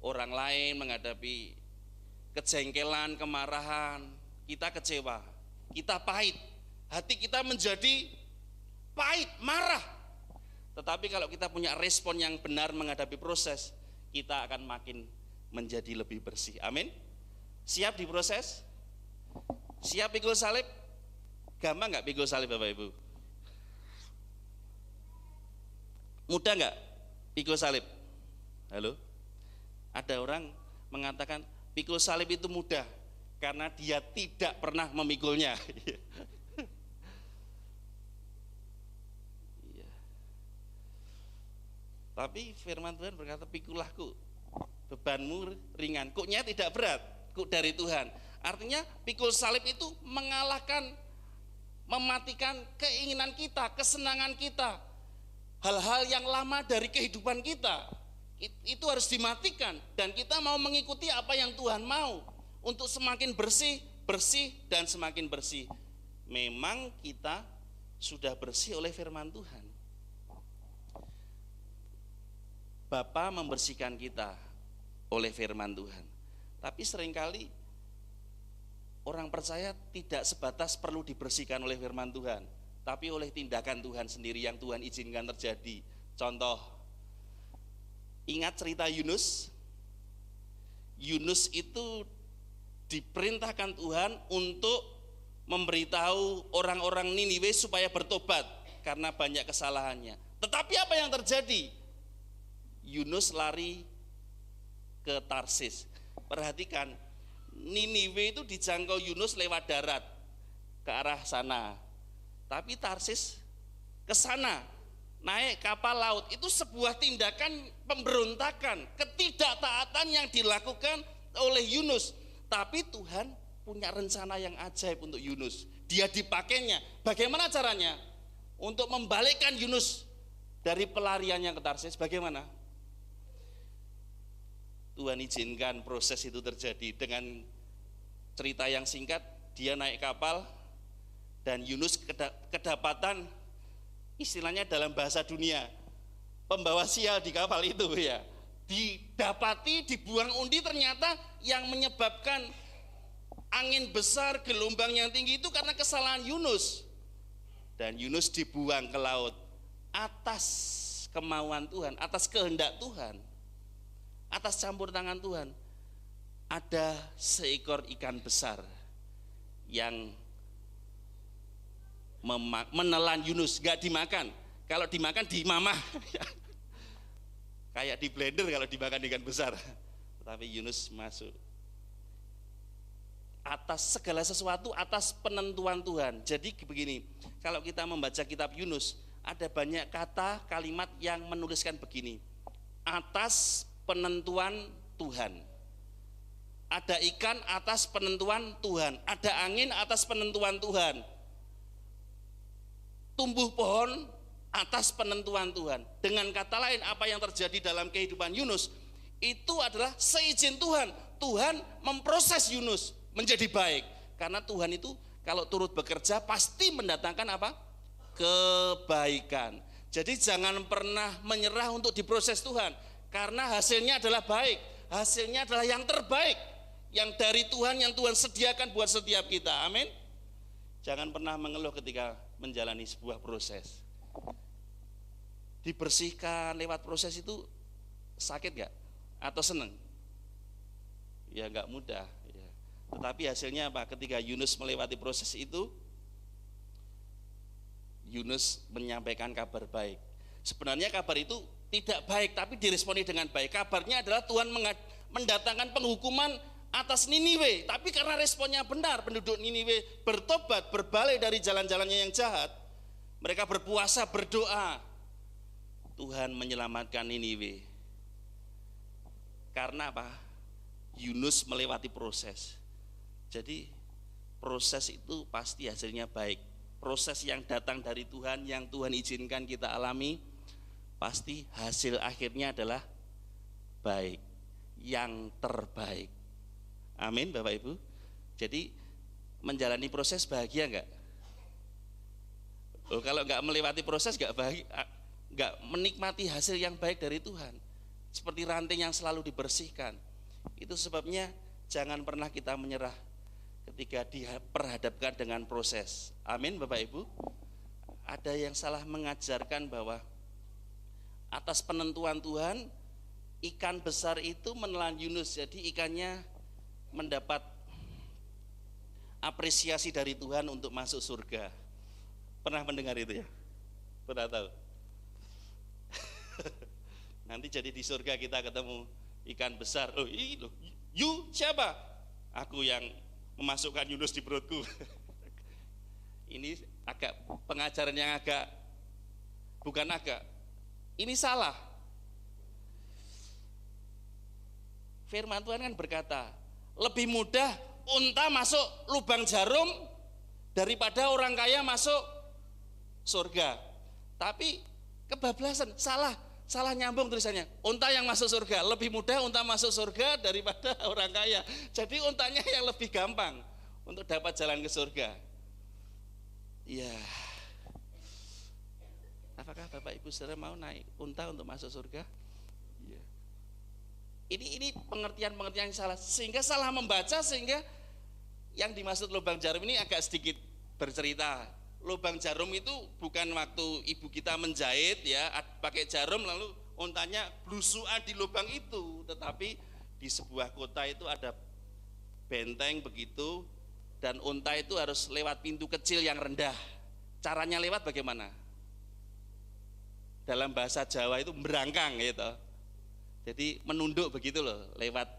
orang lain, menghadapi kejengkelan, kemarahan, kita kecewa, kita pahit, hati kita menjadi pahit, marah. Tetapi kalau kita punya respon yang benar menghadapi proses, kita akan makin menjadi lebih bersih. Amin. Siap diproses? Siap pikul salib? Gampang nggak pikul salib Bapak Ibu? Mudah nggak pikul salib? Halo? Ada orang mengatakan pikul salib itu mudah karena dia tidak pernah memikulnya. Iya. Tapi firman Tuhan berkata, pikulahku, bebanmu ringan, kuknya tidak berat, kuk dari Tuhan. Artinya pikul salib itu mengalahkan, mematikan keinginan kita, kesenangan kita. Hal-hal yang lama dari kehidupan kita itu harus dimatikan, dan kita mau mengikuti apa yang Tuhan mau untuk semakin bersih, dan semakin bersih. Memang kita sudah bersih oleh firman Tuhan. Bapa membersihkan kita oleh firman Tuhan. Tapi seringkali orang percaya tidak sebatas perlu dibersihkan oleh firman Tuhan, tapi oleh tindakan Tuhan sendiri yang Tuhan izinkan terjadi. Contoh, ingat cerita Yunus? Yunus itu diperintahkan Tuhan untuk memberitahu orang-orang Niniwe supaya bertobat karena banyak kesalahannya. Tetapi apa yang terjadi? Yunus lari ke Tarsis. Perhatikan, Niniwe itu dijangkau Yunus lewat darat ke arah sana. Tapi Tarsis ke sana, naik kapal laut. Itu sebuah tindakan pemberontakan, ketidaktaatan yang dilakukan oleh Yunus. Tapi Tuhan punya rencana yang ajaib untuk Yunus. Dia dipakainya. Bagaimana caranya? Untuk membalikkan Yunus dari pelariannya ke Tarsis. Bagaimana? Tuhan izinkan proses itu terjadi. Dengan cerita yang singkat, dia naik kapal, dan Yunus kedapatan, istilahnya dalam bahasa dunia, pembawa sial di kapal itu ya. Didapati, dibuang undi, ternyata yang menyebabkan angin besar, gelombang yang tinggi itu karena kesalahan Yunus. Dan Yunus dibuang ke laut atas kemauan Tuhan, atas kehendak Tuhan, atas campur tangan Tuhan. Ada seekor ikan besar yang menelan Yunus, gak dimakan. Kalau dimakan dimamah, kayak di blender kalau dimakan ikan besar. Tetapi Yunus masuk. Atas segala sesuatu, atas penentuan Tuhan. Jadi begini, kalau kita membaca kitab Yunus, ada banyak kata, kalimat yang menuliskan begini: atas penentuan Tuhan. Ada ikan atas penentuan Tuhan, ada angin atas penentuan Tuhan, tumbuh pohon atas penentuan Tuhan. Dengan kata lain, apa yang terjadi dalam kehidupan Yunus itu adalah seizin Tuhan. Tuhan memproses Yunus menjadi baik, karena Tuhan itu kalau turut bekerja pasti mendatangkan apa? Kebaikan. Jadi jangan pernah menyerah untuk diproses Tuhan, karena hasilnya adalah baik, hasilnya adalah yang terbaik, yang dari Tuhan, yang Tuhan sediakan buat setiap kita. Amin. Jangan pernah mengeluh ketika menjalani sebuah proses. Dibersihkan lewat proses itu sakit gak? Atau seneng? Ya gak mudah ya. Tetapi hasilnya apa? Ketika Yunus melewati proses itu, Yunus menyampaikan kabar baik. Sebenarnya kabar itu tidak baik, tapi diresponi dengan baik. Kabarnya adalah Tuhan mendatangkan penghukuman atas Niniwe, tapi karena responnya benar, penduduk Niniwe bertobat, berbalik dari jalan-jalannya yang jahat. Mereka berpuasa, berdoa. Tuhan menyelamatkan Niniwe. Karena apa? Yunus melewati proses. Jadi proses itu pasti hasilnya baik. Proses yang datang dari Tuhan, yang Tuhan izinkan kita alami, pasti hasil akhirnya adalah baik, yang terbaik. Amin Bapak Ibu. Jadi menjalani proses bahagia enggak? Oh, kalau nggak melewati proses nggak menikmati hasil yang baik dari Tuhan. Seperti ranting yang selalu dibersihkan. Itu sebabnya jangan pernah kita menyerah ketika diperhadapkan dengan proses. Amin Bapak Ibu. Ada yang salah mengajarkan bahwa atas penentuan Tuhan ikan besar itu menelan Yunus, jadi ikannya mendapat apresiasi dari Tuhan untuk masuk surga. Pernah mendengar itu ya? Pernah tahu? Nanti jadi di surga kita ketemu ikan besar. Oh, you siapa? Aku yang memasukkan Yunus di perutku. Ini agak pengajaran yang ini salah. Firman Tuhan kan berkata, lebih mudah unta masuk lubang jarum daripada orang kaya masuk surga. Tapi kebablasan, salah nyambung tulisannya. Unta yang masuk surga, lebih mudah unta masuk surga daripada orang kaya. Jadi untanya yang lebih gampang untuk dapat jalan ke surga. Ya. Apakah Bapak Ibu Saudara mau naik unta untuk masuk surga? Ya. Ini pengertian-pengertian yang salah, sehingga salah membaca, sehingga yang dimaksud lubang jarum ini agak sedikit bercerita. Lubang jarum itu bukan waktu ibu kita menjahit ya, pakai jarum lalu untanya blusukan di lubang itu, tetapi di sebuah kota itu ada benteng begitu, dan unta itu harus lewat pintu kecil yang rendah. Caranya lewat bagaimana? Dalam bahasa Jawa itu merangkang gitu. Jadi menunduk begitu loh, lewat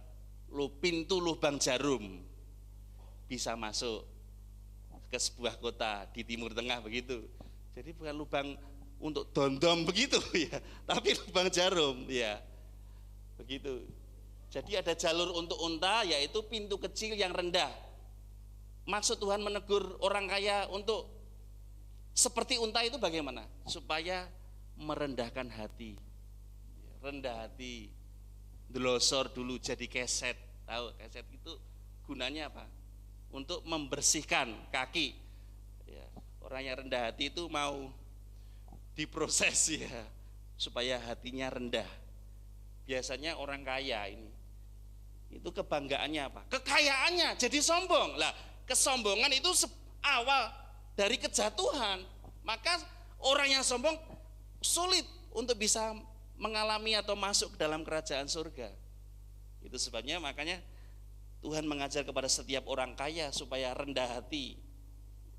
pintu lubang jarum bisa masuk ke sebuah kota di Timur Tengah begitu. Jadi bukan lubang untuk dondom begitu ya, tapi lubang jarum ya. Begitu. Jadi ada jalur untuk unta, yaitu pintu kecil yang rendah. Maksud Tuhan menegur orang kaya untuk seperti unta itu bagaimana? Supaya merendahkan hati. Rendah hati. Delosor dulu jadi keset. Tahu keset itu gunanya apa? Untuk membersihkan kaki. Ya, orang yang rendah hati itu mau diproses ya, supaya hatinya rendah. Biasanya orang kaya ini itu kebanggaannya apa? Kekayaannya jadi sombong. Lah, kesombongan itu awal dari kejatuhan. Maka orang yang sombong sulit untuk bisa mengalami atau masuk ke dalam kerajaan surga. Itu sebabnya makanya Tuhan mengajar kepada setiap orang kaya supaya rendah hati,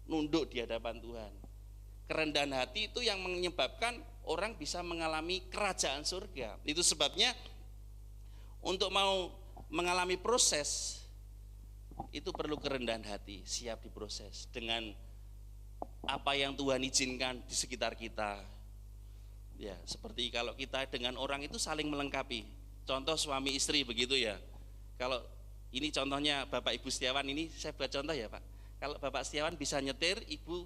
nunduk di hadapan Tuhan. Kerendahan hati itu yang menyebabkan orang bisa mengalami kerajaan surga. Itu sebabnya untuk mau mengalami proses itu perlu kerendahan hati, siap diproses dengan apa yang Tuhan izinkan di sekitar kita. Ya, seperti kalau kita dengan orang itu saling melengkapi. Contoh suami istri begitu ya. Kalau ini contohnya Bapak Ibu Setiawan, ini saya buat contoh ya Pak. Kalau Bapak Setiawan bisa nyetir, Ibu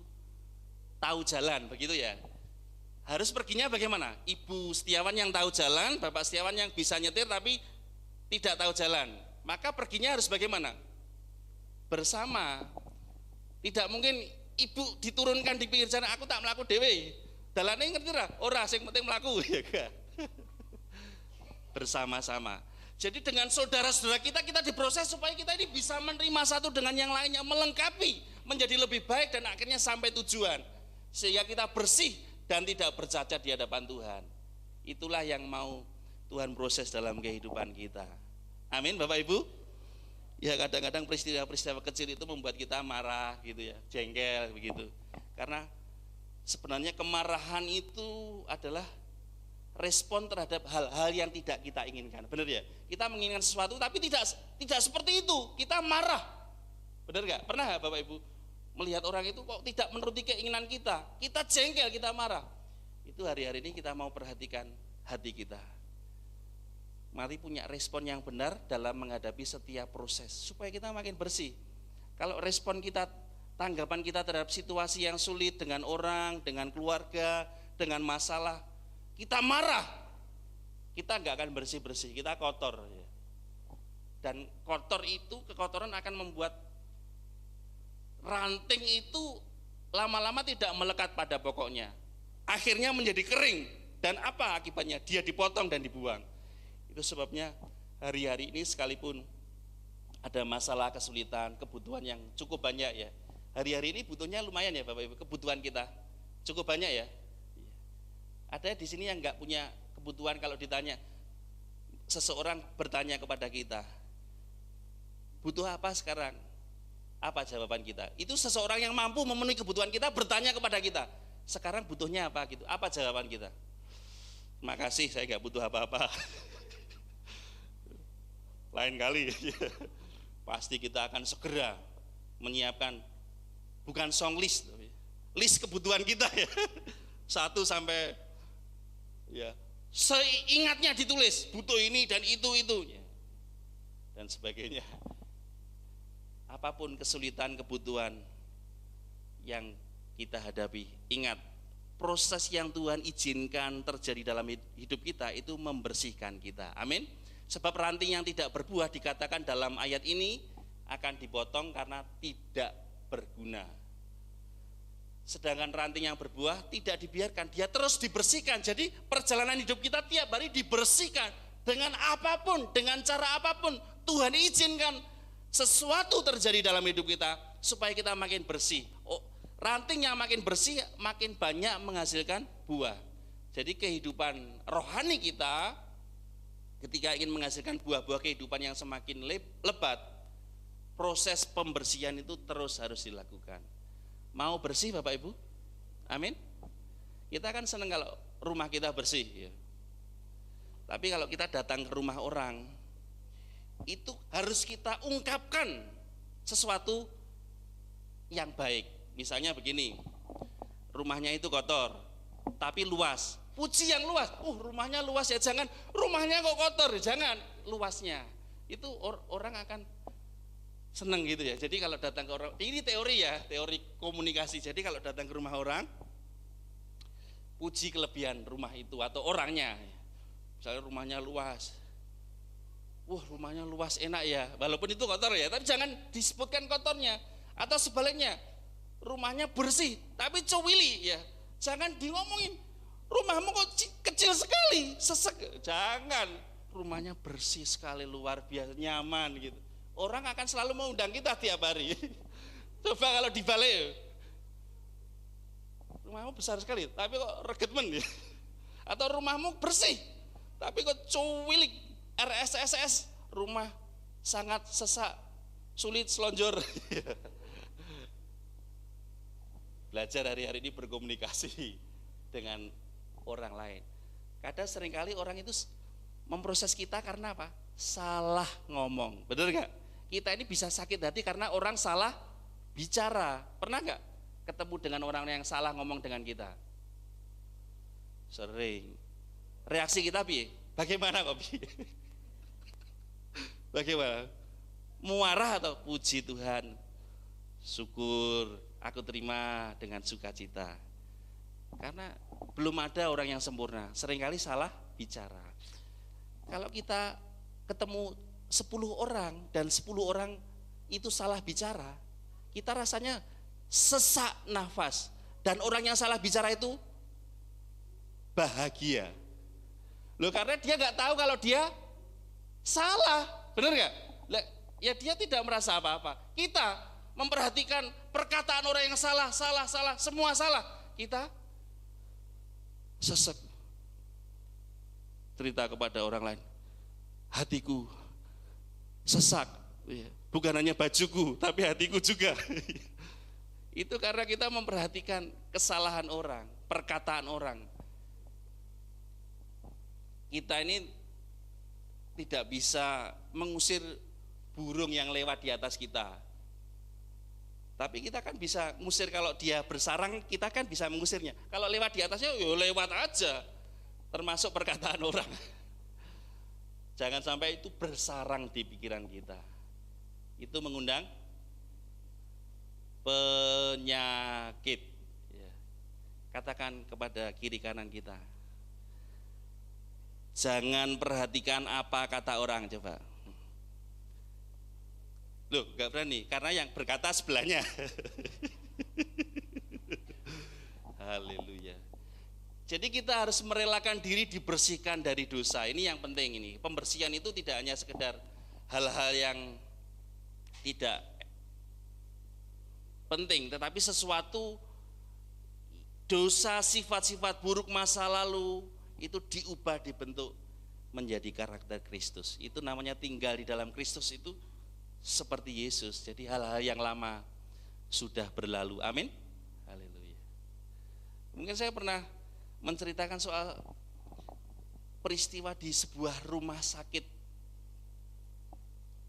tahu jalan begitu ya. Harus perginya bagaimana? Ibu Setiawan yang tahu jalan, Bapak Setiawan yang bisa nyetir tapi tidak tahu jalan. Maka perginya harus bagaimana? Bersama. Tidak mungkin ibu diturunkan di pinggir jalan, aku tak melaku dewe. Dalane ngerti ra? Ora, sing penting melaku ya gak? Bersama-sama. Jadi dengan saudara-saudara kita diproses supaya kita ini bisa menerima satu dengan yang lainnya, melengkapi, menjadi lebih baik dan akhirnya sampai tujuan. Sehingga kita bersih dan tidak bercacat di hadapan Tuhan. Itulah yang mau Tuhan proses dalam kehidupan kita. Amin Bapak Ibu. Ya kadang-kadang peristiwa-peristiwa kecil itu membuat kita marah gitu ya, jengkel begitu. Karena sebenarnya kemarahan itu adalah respon terhadap hal-hal yang tidak kita inginkan. Benar ya? Kita menginginkan sesuatu tapi tidak seperti itu. Kita marah. Benar enggak? Pernah enggak Bapak Ibu melihat orang itu kok tidak menuruti keinginan kita? Kita jengkel, kita marah. Itu hari-hari ini kita mau perhatikan hati kita. Mari punya respon yang benar dalam menghadapi setiap proses supaya kita makin bersih. Kalau respon kita, tanggapan kita terhadap situasi yang sulit dengan orang, dengan keluarga, dengan masalah, kita marah, kita nggak akan bersih-bersih, kita kotor. Dan kotor itu, kekotoran akan membuat ranting itu lama-lama tidak melekat pada pokoknya. Akhirnya menjadi kering. Dan apa akibatnya? Dia dipotong dan dibuang. Itu sebabnya hari-hari ini sekalipun ada masalah, kesulitan, kebutuhan yang cukup banyak ya. Hari-hari ini butuhnya lumayan ya Bapak Ibu, kebutuhan kita cukup banyak ya. Ada di sini yang nggak punya kebutuhan. Kalau ditanya, seseorang bertanya kepada kita, butuh apa sekarang? Apa jawaban kita? Itu seseorang yang mampu memenuhi kebutuhan kita bertanya kepada kita, sekarang butuhnya apa gitu? Apa jawaban kita? Makasih, saya nggak butuh apa-apa. Lain kali pasti kita akan segera menyiapkan bukan song list, list kebutuhan kita ya. 1 sampai ya seingatnya ditulis, butuh ini dan itu dan sebagainya. Apapun kesulitan, kebutuhan yang kita hadapi, ingat, proses yang Tuhan izinkan terjadi dalam hidup kita itu membersihkan kita. Amin. Sebab ranting yang tidak berbuah dikatakan dalam ayat ini akan dipotong karena tidak berguna. Sedangkan ranting yang berbuah tidak dibiarkan, dia terus dibersihkan. Jadi perjalanan hidup kita tiap hari dibersihkan dengan apapun, dengan cara apapun. Tuhan izinkan sesuatu terjadi dalam hidup kita supaya kita makin bersih. Ranting yang makin bersih makin banyak menghasilkan buah. Jadi kehidupan rohani kita ketika ingin menghasilkan buah-buah kehidupan yang semakin lebat, proses pembersihan itu terus harus dilakukan. Mau bersih Bapak Ibu? Amin. Kita kan senang kalau rumah kita bersih ya. Tapi kalau kita datang ke rumah orang, itu harus kita ungkapkan sesuatu yang baik. Misalnya begini, rumahnya itu kotor tapi luas, puji yang luas. Rumahnya luas ya, jangan rumahnya kok kotor, jangan, luasnya. Itu orang akan seneng gitu ya. Jadi kalau datang ke orang, ini teori ya, teori komunikasi. Jadi kalau datang ke rumah orang, puji kelebihan rumah itu atau orangnya. Misalnya rumahnya luas, rumahnya luas enak ya, walaupun itu kotor ya, tapi jangan disebutkan kotornya. Atau sebaliknya, rumahnya bersih tapi cuwili ya, jangan diomongin rumahmu kok kecil sekali, sesek, jangan. Rumahnya bersih sekali, luar biasa nyaman gitu. Orang akan selalu mengundang kita tiap hari. Coba kalau dibalik, rumahmu besar sekali tapi kok regetmen ya. Atau rumahmu bersih tapi kok cuwilik, RSSS, rumah sangat sesak, sulit selonjor. Belajar hari-hari ini berkomunikasi dengan orang lain. Kadang seringkali orang itu memproses kita karena apa? Salah ngomong, benar gak? Kita ini bisa sakit hati karena orang salah bicara. Pernah gak ketemu dengan orang yang salah ngomong dengan kita? Sering. Reaksi kita Bi? Bagaimana kok Bi? Bagaimana? Muarah atau puji Tuhan, syukur, aku terima dengan sukacita. Karena belum ada orang yang sempurna, seringkali salah bicara. Kalau kita ketemu 10 orang dan 10 orang itu salah bicara, kita rasanya sesak nafas. Dan orang yang salah bicara itu bahagia. Loh, karena dia gak tahu kalau dia salah, benar gak? Ya dia tidak merasa apa-apa. Kita memperhatikan perkataan orang yang salah, semua salah. Kita sesek. Cerita kepada orang lain, hatiku sesak, bukan hanya bajuku tapi hatiku juga. Itu karena kita memperhatikan kesalahan orang, perkataan orang. Kita ini tidak bisa mengusir burung yang lewat di atas kita, tapi kita kan bisa ngusir. Kalau dia bersarang, kita kan bisa mengusirnya. Kalau lewat di atasnya, yo lewat aja. Termasuk perkataan orang. Jangan sampai itu bersarang di pikiran kita. Itu mengundang penyakit. Katakan kepada kiri kanan kita, jangan perhatikan apa kata orang. Coba. Loh, gak berani, karena yang berkata sebelahnya. Haleluya. Jadi kita harus merelakan diri dibersihkan dari dosa. Ini yang penting ini. Pembersihan itu tidak hanya sekedar hal-hal yang tidak penting, tetapi sesuatu dosa, sifat-sifat buruk masa lalu itu diubah, dibentuk menjadi karakter Kristus. Itu namanya tinggal di dalam Kristus, itu seperti Yesus. Jadi hal-hal yang lama sudah berlalu. Amin. Haleluya. Mungkin saya pernah menceritakan soal peristiwa di sebuah rumah sakit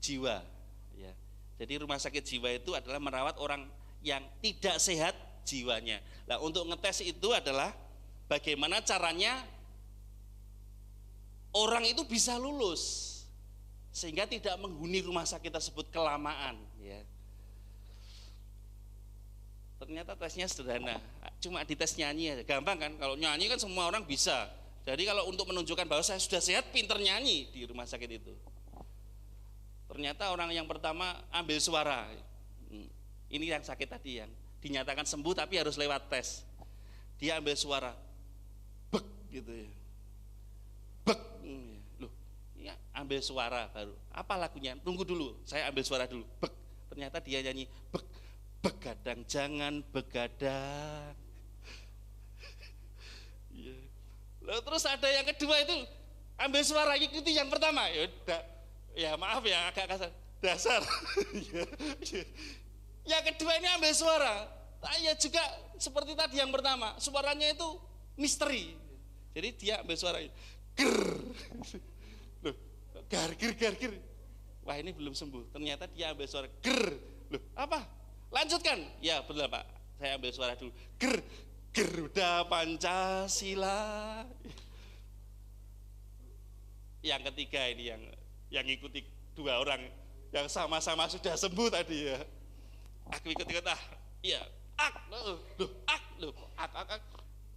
jiwa, ya. Jadi rumah sakit jiwa itu adalah merawat orang yang tidak sehat jiwanya. Nah, untuk ngetes itu adalah bagaimana caranya orang itu bisa lulus sehingga tidak menghuni rumah sakit tersebut kelamaan, ya. Ternyata tesnya sederhana, cuma dites nyanyi aja, gampang kan? Kalau nyanyi kan semua orang bisa. Jadi kalau untuk menunjukkan bahwa saya sudah sehat, pinter nyanyi di rumah sakit itu. Ternyata orang yang pertama ambil suara, ini yang sakit tadi, yang dinyatakan sembuh tapi harus lewat tes. Dia ambil suara, bek gitu ya, bek. Loh, ya ambil suara baru. Apa lagunya? Tunggu dulu, saya ambil suara dulu, bek. Ternyata dia nyanyi, bek. Begadang jangan begadang. Ya. Lalu terus ada yang kedua itu ambil suara ikuti yang pertama. Ya maaf ya agak kasar. Dasar. Yang kedua ini ambil suara. Ya juga seperti tadi yang pertama. Suaranya itu misteri. Jadi dia ambil suara. Ger. Loh, gar. Wah ini belum sembuh. Ternyata dia ambil suara ger. Loh, apa? Lanjutkan, ya betul Pak, saya ambil suara dulu. Garuda Pancasila. Yang ketiga ini yang ikuti dua orang yang sama-sama sudah sembuh tadi ya. Aku ikut-ikut iya, ak.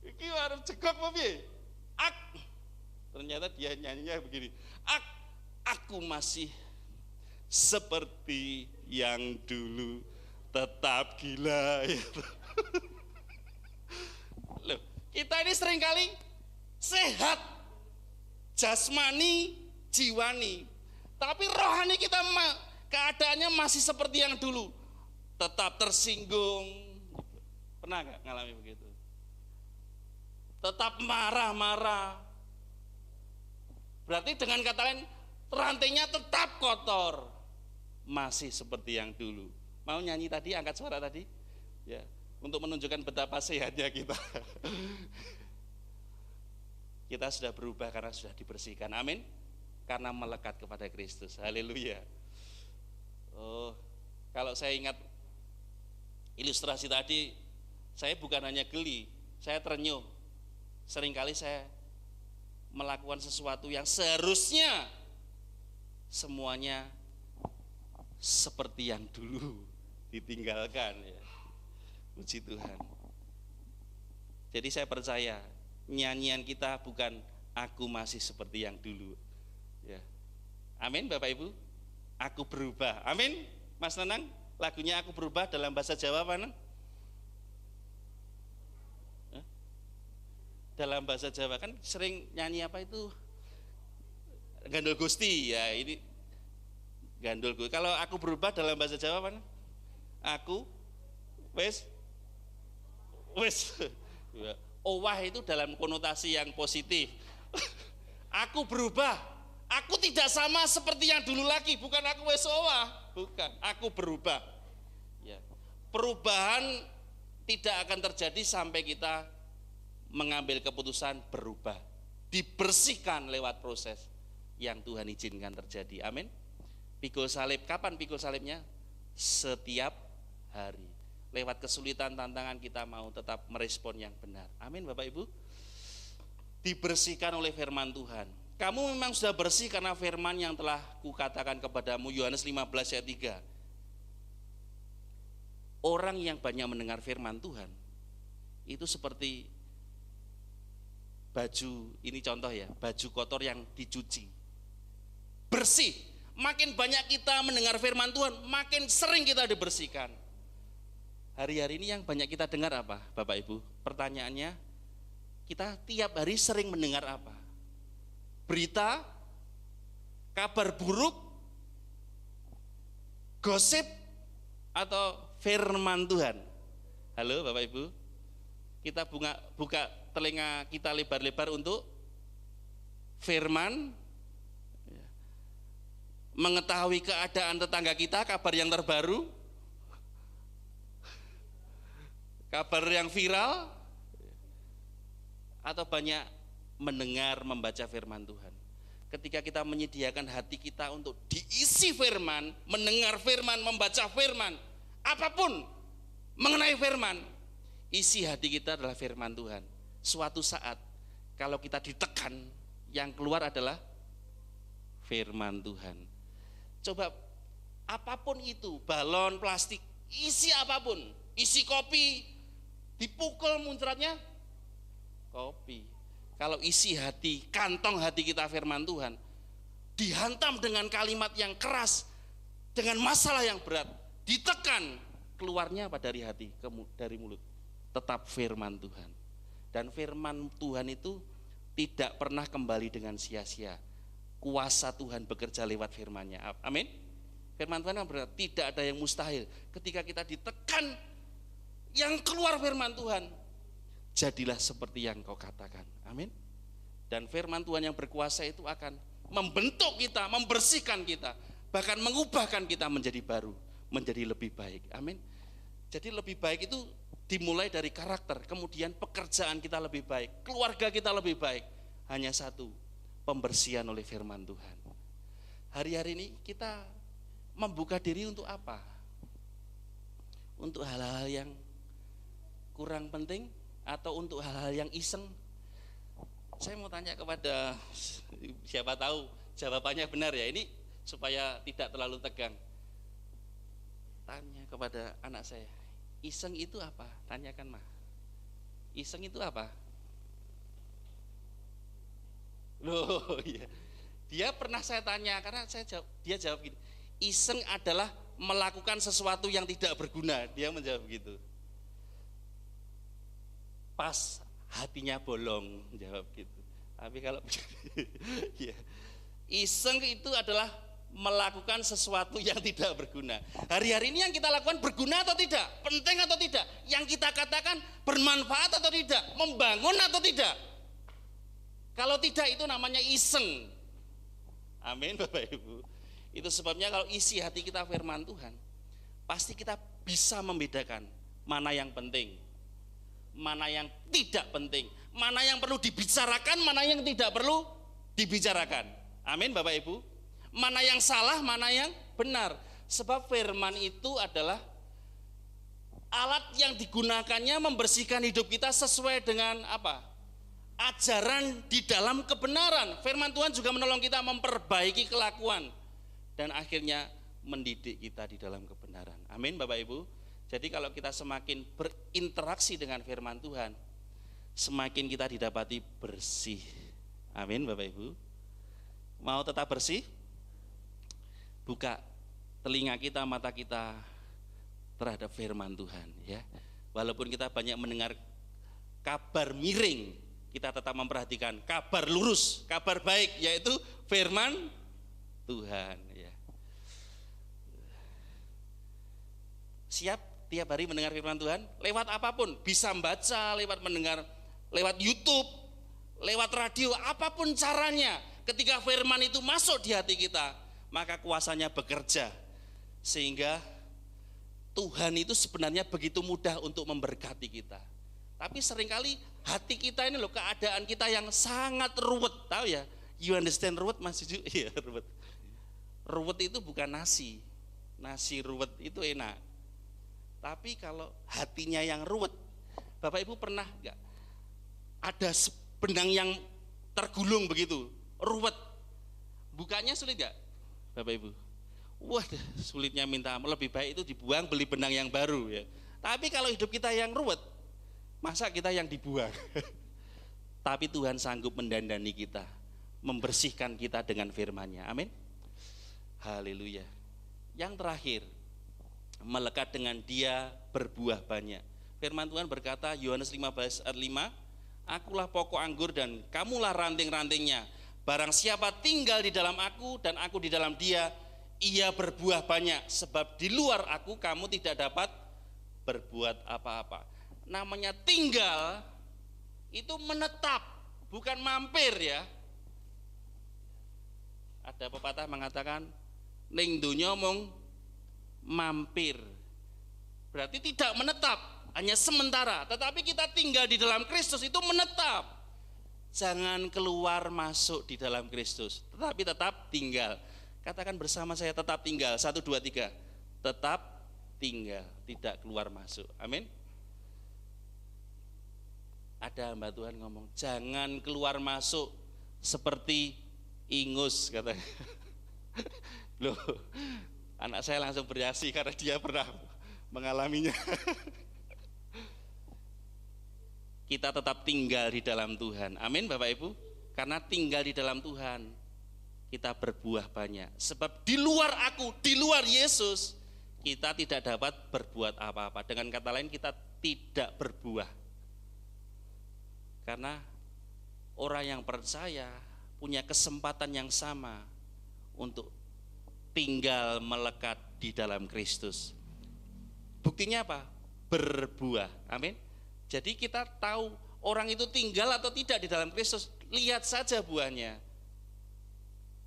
Iki harus jegok apa piye? Ak. Ternyata dia nyanyinya begini. Aku masih seperti yang dulu. Tetap gila. Loh, kita ini seringkali sehat jasmani, jiwani, tapi rohani kita keadaannya masih seperti yang dulu, tetap tersinggung. Pernah nggak ngalami begitu? Tetap marah-marah. Berarti dengan kata lain, rantainya tetap kotor, masih seperti yang dulu. Mau nyanyi tadi, angkat suara tadi, ya, untuk menunjukkan betapa sehatnya kita. Kita sudah berubah karena sudah dibersihkan, amin. Karena melekat kepada Kristus, haleluya. Oh, kalau saya ingat ilustrasi tadi, saya bukan hanya geli, saya terenyuh. Seringkali saya melakukan sesuatu yang seharusnya semuanya seperti yang dulu ditinggalkan, ya. Puji Tuhan. Jadi saya percaya nyanyian kita bukan aku masih seperti yang dulu, ya. Amin Bapak Ibu. Aku berubah, amin. Mas Nenang, lagunya aku berubah dalam bahasa Jawa mana? Dalam bahasa Jawa kan sering nyanyi apa itu, Gandul Gusti, ya. Ini Gandul Gusti. Kalau aku berubah dalam bahasa Jawa mana? Aku wes owah itu dalam konotasi yang positif. Aku berubah, aku tidak sama seperti yang dulu lagi, bukan aku wes owah, bukan, aku berubah, ya. Perubahan tidak akan terjadi sampai kita mengambil keputusan berubah, dibersihkan lewat proses yang Tuhan izinkan terjadi, amin. Pikul salib, kapan pikul salibnya? Setiap hari. Lewat kesulitan, tantangan, kita mau tetap merespon yang benar. Amin Bapak Ibu. Dibersihkan oleh firman Tuhan. Kamu memang sudah bersih karena firman yang telah kukatakan kepadamu, Yohanes 15 ayat 3. Orang yang banyak mendengar firman Tuhan itu seperti baju, ini contoh ya, baju kotor yang dicuci, bersih. Makin banyak kita mendengar firman Tuhan, makin sering kita dibersihkan. Hari-hari ini yang banyak kita dengar apa, Bapak Ibu? Pertanyaannya, kita tiap hari sering mendengar apa? Berita, kabar buruk, gosip, atau firman Tuhan? Halo Bapak Ibu, kita buka telinga kita lebar-lebar untuk firman, mengetahui keadaan tetangga kita, kabar yang terbaru, kabar yang viral, atau banyak mendengar, membaca firman Tuhan. Ketika kita menyediakan hati kita untuk diisi firman, mendengar firman, membaca firman, apapun mengenai firman, isi hati kita adalah firman Tuhan. Suatu saat kalau kita ditekan, yang keluar adalah firman Tuhan. Coba apapun itu, balon plastik, isi apapun, isi kopi, dipukul muncratnya kopi. Kalau isi hati, kantong hati kita firman Tuhan, dihantam dengan kalimat yang keras, dengan masalah yang berat, ditekan, keluarnya apa dari hati, dari mulut? Tetap firman Tuhan. Dan firman Tuhan itu tidak pernah kembali dengan sia-sia. Kuasa Tuhan bekerja lewat firman-Nya. Amin. Firman Tuhan berarti tidak ada yang mustahil. Ketika kita ditekan, yang keluar firman Tuhan, jadilah seperti yang kau katakan. Amin. Dan firman Tuhan yang berkuasa itu akan membentuk kita, membersihkan kita, bahkan mengubahkan kita menjadi baru, menjadi lebih baik. Amin. Jadi lebih baik itu dimulai dari karakter, kemudian pekerjaan kita lebih baik, keluarga kita lebih baik. Hanya satu, pembersihan oleh firman Tuhan. Hari-hari ini kita membuka diri untuk apa? Untuk hal-hal yang kurang penting atau untuk hal-hal yang iseng? Saya mau tanya kepada, siapa tahu jawabannya benar ya, ini supaya tidak terlalu tegang. Tanya kepada anak saya, iseng itu apa? Tanyakan mah. Iseng itu apa? Loh iya. Dia pernah saya tanya, karena dia jawab gini, iseng adalah melakukan sesuatu yang tidak berguna. Dia menjawab gitu. Pas hatinya bolong, jawab gitu. Tapi kalau ya, iseng itu adalah melakukan sesuatu yang tidak berguna. Hari-hari ini yang kita lakukan berguna atau tidak? Penting atau tidak? Yang kita katakan bermanfaat atau tidak? Membangun atau tidak? Kalau tidak, itu namanya iseng. Amin Bapak Ibu. Itu sebabnya kalau isi hati kita firman Tuhan, pasti kita bisa membedakan mana yang penting, mana yang tidak penting, mana yang perlu dibicarakan, mana yang tidak perlu dibicarakan. Amin Bapak Ibu. Mana yang salah, mana yang benar. Sebab firman itu adalah alat yang digunakannya membersihkan hidup kita sesuai dengan apa? Ajaran di dalam kebenaran. Firman Tuhan juga menolong kita memperbaiki kelakuan dan akhirnya mendidik kita di dalam kebenaran. Amin Bapak Ibu. Jadi kalau kita semakin berinteraksi dengan firman Tuhan, semakin kita didapati bersih. Amin Bapak Ibu. Mau tetap bersih? Buka telinga kita, mata kita terhadap firman Tuhan ya. Walaupun kita banyak mendengar kabar miring, kita tetap memperhatikan kabar lurus, kabar baik, yaitu firman Tuhan ya. Siap tiap hari mendengar firman Tuhan lewat apapun, bisa membaca, lewat mendengar, lewat YouTube, lewat radio, apapun caranya. Ketika firman itu masuk di hati kita, maka kuasanya bekerja sehingga Tuhan itu sebenarnya begitu mudah untuk memberkati kita. Tapi seringkali hati kita ini loh, keadaan kita yang sangat ruwet, tahu ya? You understand ruwet Mas Juju? Iya ruwet. Ruwet itu bukan nasi. Nasi ruwet itu enak. Tapi kalau hatinya yang ruwet, Bapak Ibu pernah enggak ada benang yang tergulung begitu, ruwet. Bukanya sulit enggak? Bapak Ibu, wah sulitnya minta ampun, lebih baik itu dibuang, beli benang yang baru ya. Tapi kalau hidup kita yang ruwet, masa kita yang dibuang? Tapi Tuhan sanggup mendandani kita, membersihkan kita dengan firman-Nya. Amin. Haleluya. Yang terakhir, melekat dengan Dia berbuah banyak. Firman Tuhan berkata, Yohanes 15 ayat 5, akulah pokok anggur dan kamulah ranting-rantingnya. Barang siapa tinggal di dalam aku dan aku di dalam dia, ia berbuah banyak. Sebab di luar aku kamu tidak dapat berbuat apa-apa. Namanya tinggal itu menetap, bukan mampir ya. Ada pepatah mengatakan ning donya mung mampir. Berarti tidak menetap, hanya sementara. Tetapi kita tinggal di dalam Kristus itu menetap. Jangan keluar masuk di dalam Kristus, tetapi tetap tinggal. Katakan bersama saya, tetap tinggal. 1, 2, 3. Tetap tinggal, tidak keluar masuk. Amin. Ada hamba Tuhan ngomong, jangan keluar masuk seperti ingus, katanya. Loh, anak saya langsung bereaksi karena dia pernah mengalaminya. Kita tetap tinggal di dalam Tuhan. Amin Bapak Ibu. Karena tinggal di dalam Tuhan, kita berbuah banyak. Sebab di luar aku, di luar Yesus, kita tidak dapat berbuat apa-apa. Dengan kata lain, kita tidak berbuah. Karena orang yang percaya punya kesempatan yang sama untuk tinggal melekat di dalam Kristus. Buktinya apa? Berbuah. Amin. Jadi kita tahu orang itu tinggal atau tidak di dalam Kristus, lihat saja buahnya.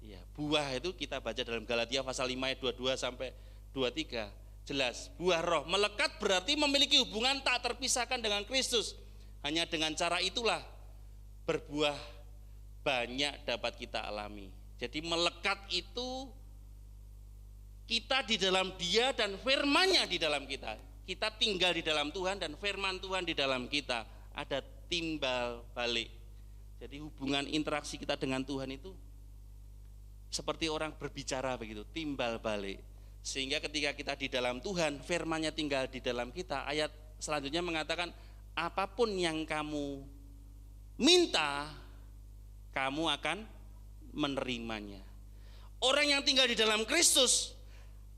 Ya, buah itu kita baca dalam Galatia pasal 5 ayat 22 sampai 23. Jelas, buah roh melekat berarti memiliki hubungan tak terpisahkan dengan Kristus. Hanya dengan cara itulah berbuah banyak dapat kita alami. Jadi melekat itu kita di dalam Dia dan firman-Nya di dalam kita. Kita tinggal di dalam Tuhan dan firman Tuhan di dalam kita. Ada timbal balik. Jadi hubungan interaksi kita dengan Tuhan itu seperti orang berbicara begitu, timbal balik. Sehingga ketika kita di dalam Tuhan, firman-Nya tinggal di dalam kita. Ayat selanjutnya mengatakan, apapun yang kamu minta, kamu akan menerimanya. Orang yang tinggal di dalam Kristus,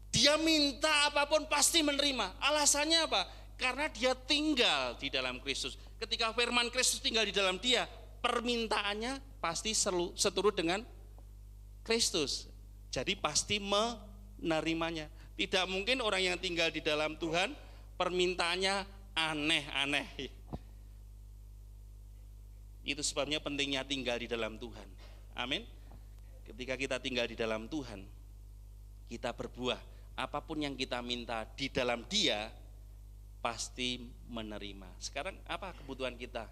dia minta apapun pasti menerima. Alasannya apa? Karena dia tinggal di dalam Kristus. Ketika firman Kristus tinggal di dalam dia, permintaannya pasti seturut dengan Kristus. Jadi pasti menerimanya. Tidak mungkin orang yang tinggal di dalam Tuhan permintaannya aneh-aneh. Itu sebabnya pentingnya tinggal di dalam Tuhan. Amin. Ketika kita tinggal di dalam Tuhan, kita berbuah. Apapun yang kita minta di dalam Dia pasti menerima. Sekarang apa kebutuhan kita?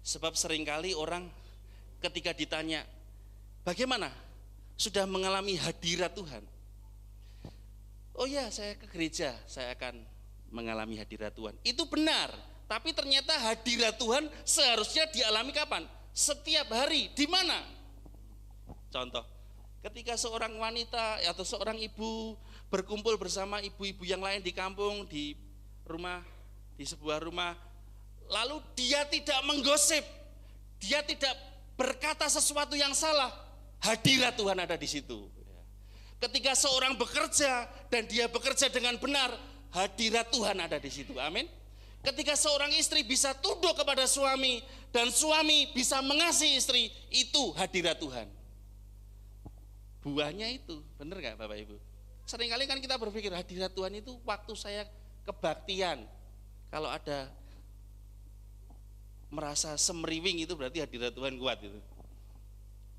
Sebab seringkali orang ketika ditanya, bagaimana? Sudah mengalami hadirat Tuhan? Oh ya, saya ke gereja, saya akan mengalami hadirat Tuhan. Itu benar, tapi ternyata hadirat Tuhan seharusnya dialami kapan? Setiap hari. Di mana? Contoh, ketika seorang wanita atau seorang ibu berkumpul bersama ibu-ibu yang lain di kampung, di rumah, di sebuah rumah, lalu dia tidak menggosip, dia tidak berkata sesuatu yang salah, hadirat Tuhan ada di situ. Ketika seorang bekerja dan dia bekerja dengan benar, hadirat Tuhan ada di situ. Amin. Ketika seorang istri bisa tunduk kepada suami dan suami bisa mengasihi istri, itu hadirat Tuhan. Buahnya itu, benar gak Bapak Ibu? Seringkali kan kita berpikir hadirat Tuhan itu waktu saya kebaktian. Kalau ada merasa semriwing itu berarti hadirat Tuhan kuat itu.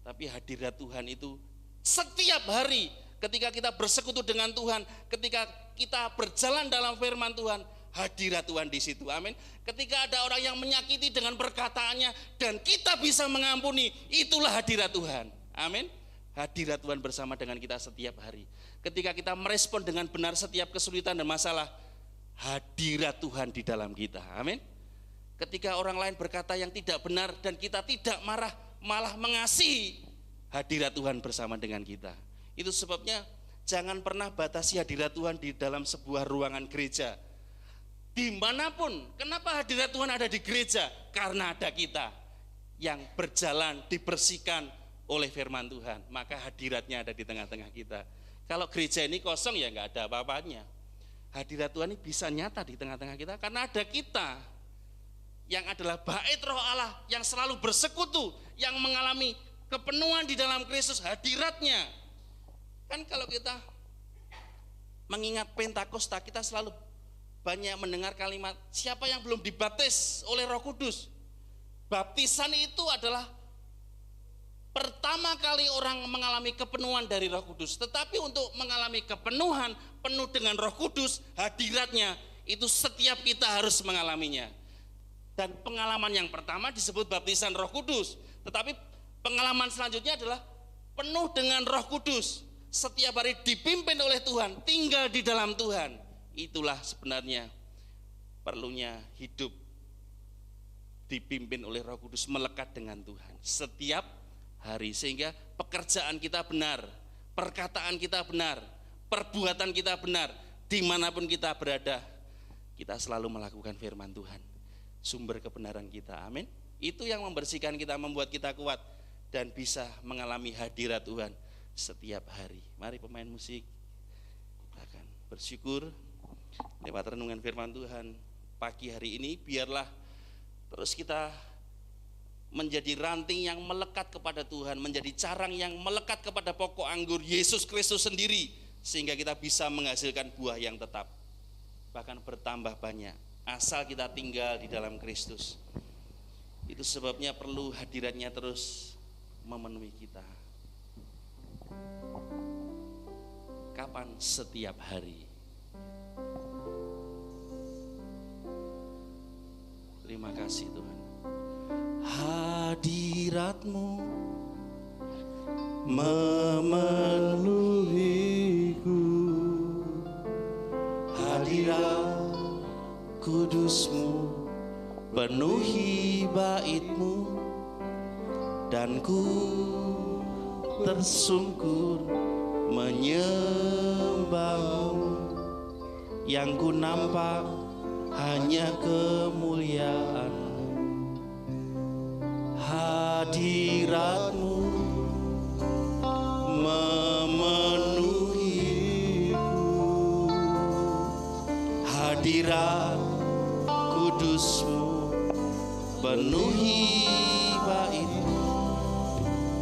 Tapi hadirat Tuhan itu setiap hari ketika kita bersekutu dengan Tuhan, ketika kita berjalan dalam firman Tuhan, hadirat Tuhan di situ. Amin. Ketika ada orang yang menyakiti dengan perkataannya dan kita bisa mengampuni, itulah hadirat Tuhan. Amin. Hadirat Tuhan bersama dengan kita setiap hari. Ketika kita merespon dengan benar setiap kesulitan dan masalah, hadirat Tuhan di dalam kita. Amin. Ketika orang lain berkata yang tidak benar dan kita tidak marah, malah mengasihi, hadirat Tuhan bersama dengan kita. Itu sebabnya jangan pernah batasi hadirat Tuhan di dalam sebuah ruangan gereja. Dimanapun, kenapa hadirat Tuhan ada di gereja? Karena ada kita yang berjalan dibersihkan oleh firman Tuhan, maka hadiratnya ada di tengah-tengah kita. Kalau gereja ini kosong ya nggak ada apa-apanya. hadirat Tuhan ini bisa nyata di tengah-tengah kita karena ada kita yang adalah bait roh Allah yang selalu bersekutu, yang mengalami kepenuhan di dalam Kristus, hadiratnya. Kan kalau kita mengingat Pentakosta, kita selalu banyak mendengar kalimat, siapa yang belum dibaptis oleh Roh Kudus? Baptisan itu adalah pertama kali orang mengalami kepenuhan dari Roh Kudus. Tetapi untuk mengalami kepenuhan penuh dengan Roh Kudus, hadiratnya itu setiap kita harus mengalaminya. Dan pengalaman yang pertama disebut baptisan Roh Kudus. Tetapi pengalaman selanjutnya adalah penuh dengan Roh Kudus. Setiap hari dipimpin oleh Tuhan, tinggal di dalam Tuhan. Itulah sebenarnya perlunya hidup dipimpin oleh Roh Kudus, melekat dengan Tuhan setiap hari, sehingga pekerjaan kita benar, perkataan kita benar, perbuatan kita benar, dimanapun kita berada, kita selalu melakukan firman Tuhan, sumber kebenaran kita. Amin. Itu yang membersihkan kita, membuat kita kuat dan bisa mengalami hadirat Tuhan setiap hari. Mari pemain musik, kita akan bersyukur lewat renungan firman Tuhan pagi hari ini. Biarlah terus kita menjadi ranting yang melekat kepada Tuhan, menjadi carang yang melekat kepada pokok anggur Yesus Kristus sendiri, sehingga kita bisa menghasilkan buah yang tetap, bahkan bertambah banyak, asal kita tinggal di dalam Kristus. Itu sebabnya perlu hadiratnya terus memenuhi kita. Kapan? Setiap hari. Terima kasih Tuhan. Hadirat-Mu memenuhiku, hadirat Kudus-Mu penuhi bait-Mu, dan ku tersungkur menyembah-Mu, yang ku nampak hanya kemuliaan-Mu. Hadirat-Mu memenuhiku, hadirat Kudus-Mu penuhi bait-Mu,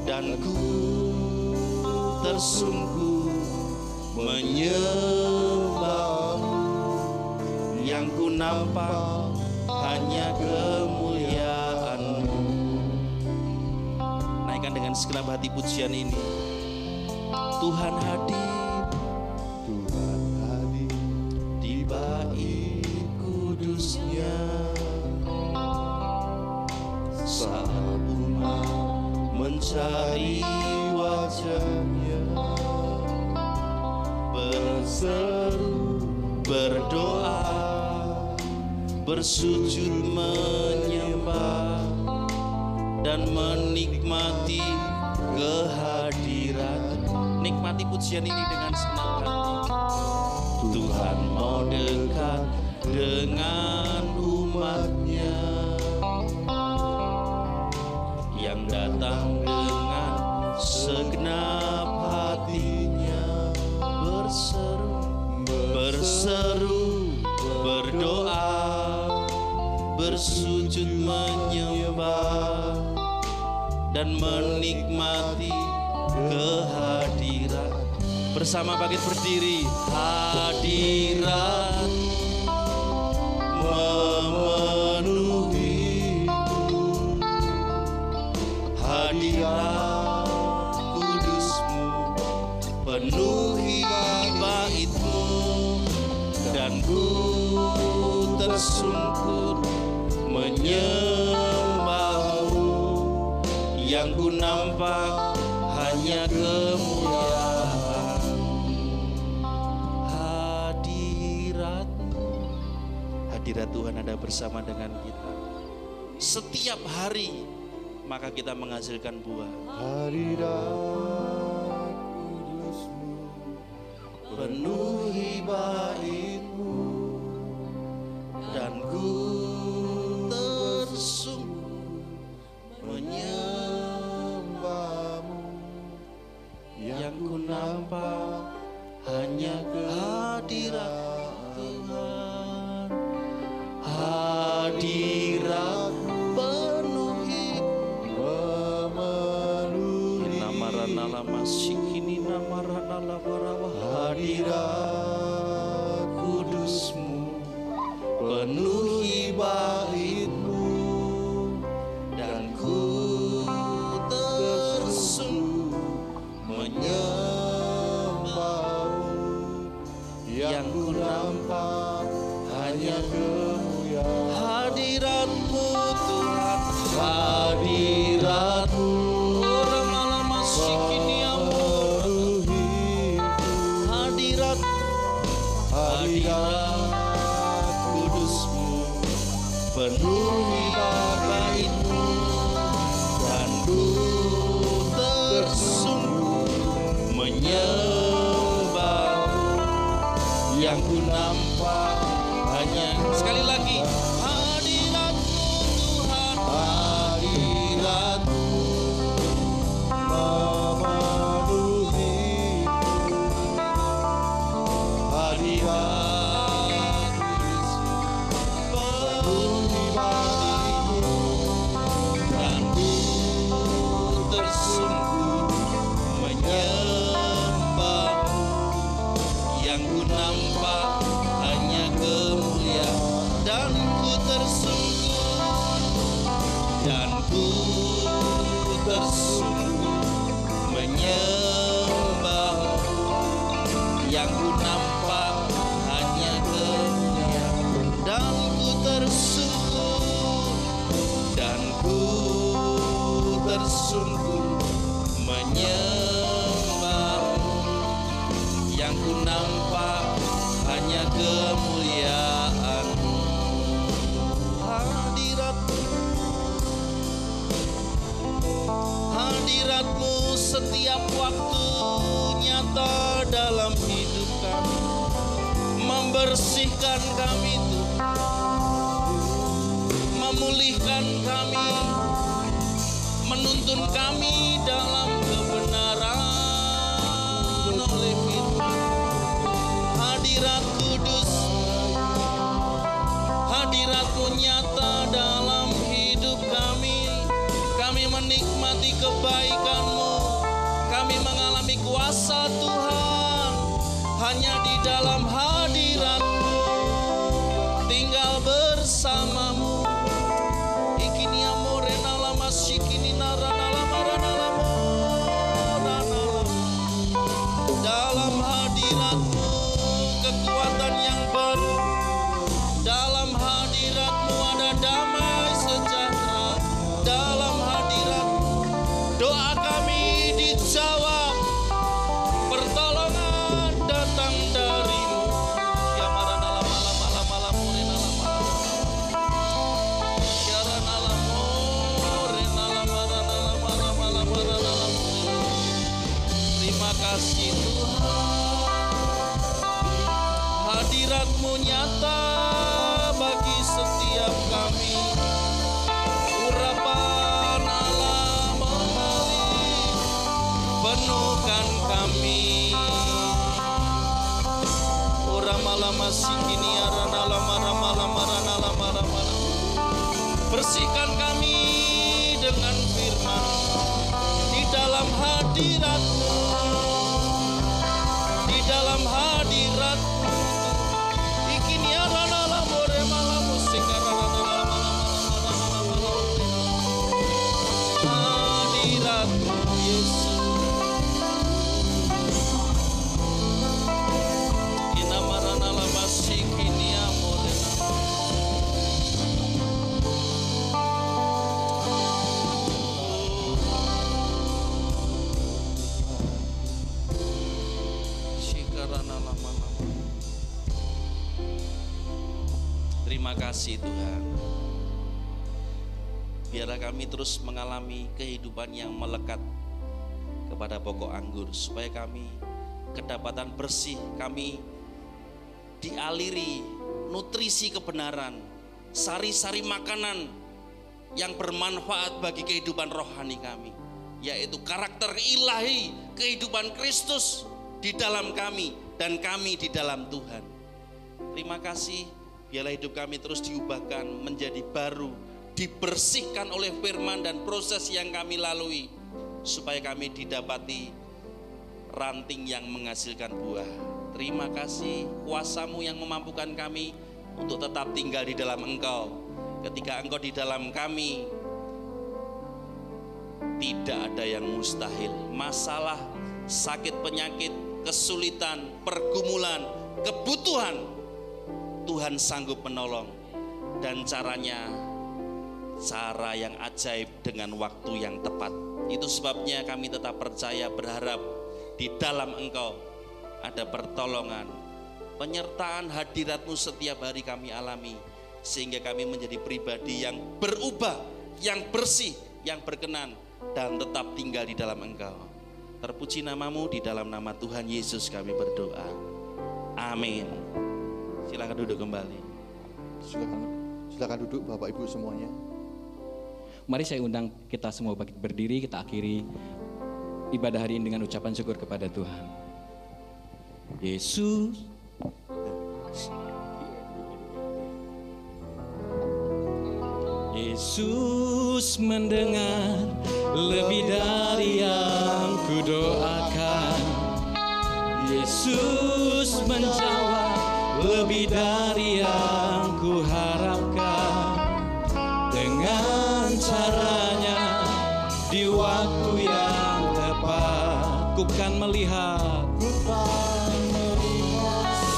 dan ku tersungkur menyembah-Mu, yang ku nampak hanya kemuliaan-Mu. Naikkan dengan segenap hati pujian ini. Tuhan hadir, Tuhan hadir di bait kudus-Nya, saat umat mencari wajah-Nya, berseru, berdoa, bersujud menyembah, dan menikmati kehadiran. Nikmati pujian ini dengan senang hati. Tuhan mau dekat dengan umat-Nya yang datang dengan segenap hatinya, berseru, berdoa, bersujud menyembah, dan menikmati kehadiran. Bersama bangkit berdiri. Hadirat memenuhiku, hadirat Kudus-Mu penuhi bait-Mu, dan ku tersungkur menyembah-Mu, yang ku nampak hanya kemuliaan. Hadirat Tuhan ada bersama dengan kita setiap hari, maka kita menghasilkan buah. hadirat Kudus-Mu Penuhi bait-Mu, dan ku tersungkur menyembah-Mu, yang ku nampak hanya kehadirat-Mu. hadirat kudus-Mu penuhi bait-Mu, dan ku tersungguh menyembah-Mu. Yang ku nampak hanya kemuliaan hadirat-Mu Tuhan, hadirat-Mu hadirat kudus-Mu penuhi bait-Mu, dan ku tersungguh menyembah-Mu. Yang ku nampak hanya, sekali lagi, hadirat-Mu Tuhan, hadirat-Mu memenuhi hadirat penuhi bait-Mu, dan ku tersungguh menyembah-Mu. Yang ku nampak hanya kemuliaan, dan ku tersungguh menyembah-Mu. Yang ku nampak hanya kemuliaan, dan ku tersungguh menyembah-Mu. Yang ku nampak hanya kemuliaan-Mu. Hadirat-Mu setiap waktu nyata dalam hidup kami, membersihkan kami Tuhan, memulihkan kami, menuntun kami dalam kebenaran oleh firman. Hadirat kudus, hadirat-Mu nyata dalam hidup kami. Kami menikmati kebaikan-Mu, kami mengalami kuasa Tuhan. Hanya di dalam hadirat-Mu, tinggal bersama-Mu. Ikini amore nalama sikini narana lama. Dalam hadirat-Mu kekuatan yang baru, dalam hadirat-Mu ada damai sejahtera, dalam hadirat-Mu doa kami dijawab, pertolongan datang dari-Mu. Ya marana lama murina lama. Ya rana lama murina lama. Terima kasih Tuhan. Hadirat-Mu nyata bagi setiap kami. Urapan Allah mengalir, penuhkan kami. Uramalama sikini arana lama. Bersihkan kami dengan firman di dalam hadirat-Mu, di dalam hadirat-Mu. Ikini arana lamore malamu sikarana lama. Hadirat-Mu Yesus. Ina marana lama sikini amore. Terima kasih Tuhan. Biarlah kami terus mengalami kehidupan yang melekat kepada pokok anggur, supaya kami kedapatan bersih, kami dialiri nutrisi kebenaran, sari-sari makanan yang bermanfaat bagi kehidupan rohani kami, yaitu karakter ilahi, kehidupan Kristus di dalam kami dan kami di dalam Tuhan. Terima kasih. Biarlah hidup kami terus diubahkan menjadi baru, dibersihkan oleh firman dan proses yang kami lalui, supaya kami didapati ranting yang menghasilkan buah. Terima kasih kuasa-Mu yang memampukan kami untuk tetap tinggal di dalam Engkau. Ketika Engkau di dalam kami, tidak ada yang mustahil. Masalah, sakit, penyakit, kesulitan, pergumulan, kebutuhan, Tuhan sanggup menolong. Dan caranya cara yang ajaib dengan waktu yang tepat. Itu sebabnya kami tetap percaya, berharap di dalam Engkau ada pertolongan, penyertaan hadirat-Mu setiap hari kami alami, sehingga kami menjadi pribadi yang berubah, yang bersih, yang berkenan, dan tetap tinggal di dalam Engkau. Terpuji nama-Mu, di dalam nama Tuhan Yesus kami berdoa. Amin. Silakan duduk kembali. Silakan duduk Bapak Ibu semuanya. Mari saya undang kita semua berdiri, kita akhiri ibadah hari ini dengan ucapan syukur kepada Tuhan. Yesus. Yesus mendengar lebih dari yang kudoakan. Yesus menjawab lebih dari yang kuharapkan. Dengan caranya di waktu yang tepat, ku kan melihat.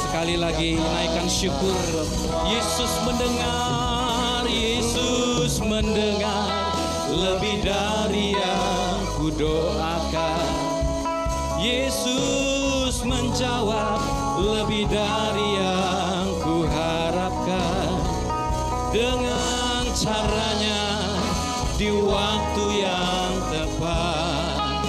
Sekali lagi naikkan syukur. Yesus mendengar, Yesus mendengar lebih dari yang kudoakan. Yesus menjawab lebih dari yang kuharapkan. Dengan caranya di waktu yang tepat,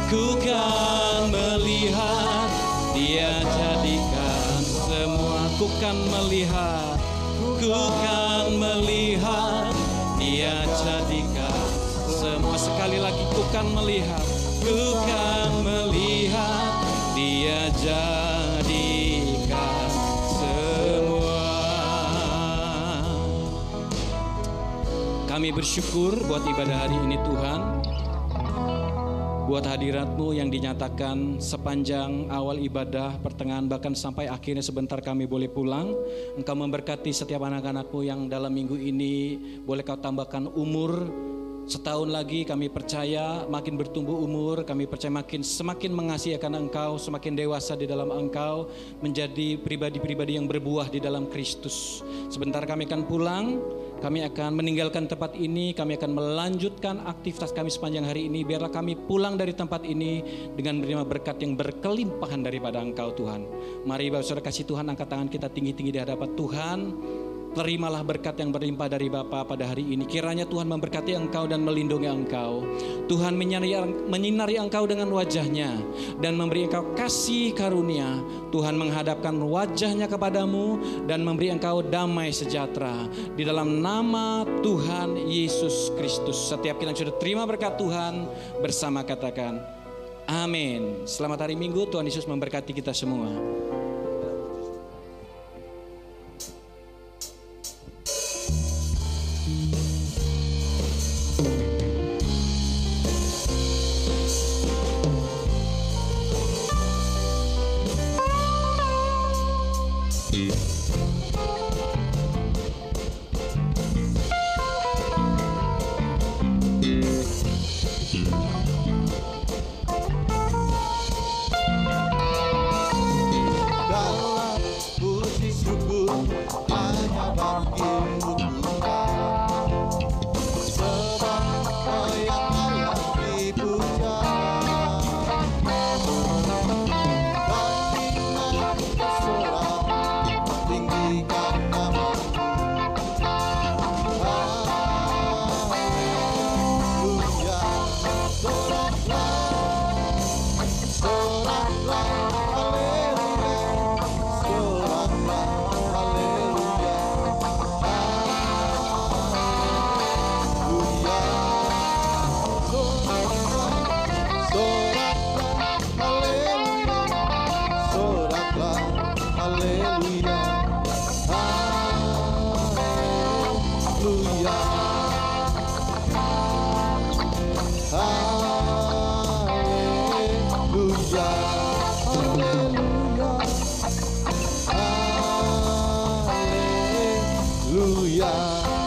ku kan melihat Dia jadikan semua. Ku kan melihat, ku kan melihat Dia jadikan semua. Sekali lagi, ku kan melihat, ku kan melihat Dia jadikan semua. Kami bersyukur buat ibadah hari ini Tuhan, buat hadirat-Mu yang dinyatakan sepanjang awal ibadah, pertengahan, bahkan sampai akhirnya sebentar kami boleh pulang. Engkau memberkati setiap anak-anak-Mu yang dalam minggu ini boleh Kau tambahkan umur. Setahun lagi kami percaya makin bertumbuh umur, kami percaya semakin mengasihi akan Engkau, semakin dewasa di dalam Engkau, menjadi pribadi-pribadi yang berbuah di dalam Kristus. Sebentar kami akan pulang, kami akan meninggalkan tempat ini, kami akan melanjutkan aktivitas kami sepanjang hari ini. Biarlah kami pulang dari tempat ini dengan menerima berkat yang berkelimpahan daripada Engkau Tuhan. Mari Bapak Saudara kasih Tuhan, angkat tangan kita tinggi-tinggi di hadapan Tuhan. Terimalah berkat yang berlimpah dari Bapa pada hari ini. Kiranya Tuhan memberkati engkau dan melindungi engkau. Tuhan menyinari engkau dengan wajahnya dan memberi engkau kasih karunia. Tuhan menghadapkan wajahnya kepadamu dan memberi engkau damai sejahtera. Di dalam nama Tuhan Yesus Kristus. Setiap kita sudah terima berkat Tuhan bersama katakan amin. Selamat hari Minggu, Tuhan Yesus memberkati kita semua. Haleluya.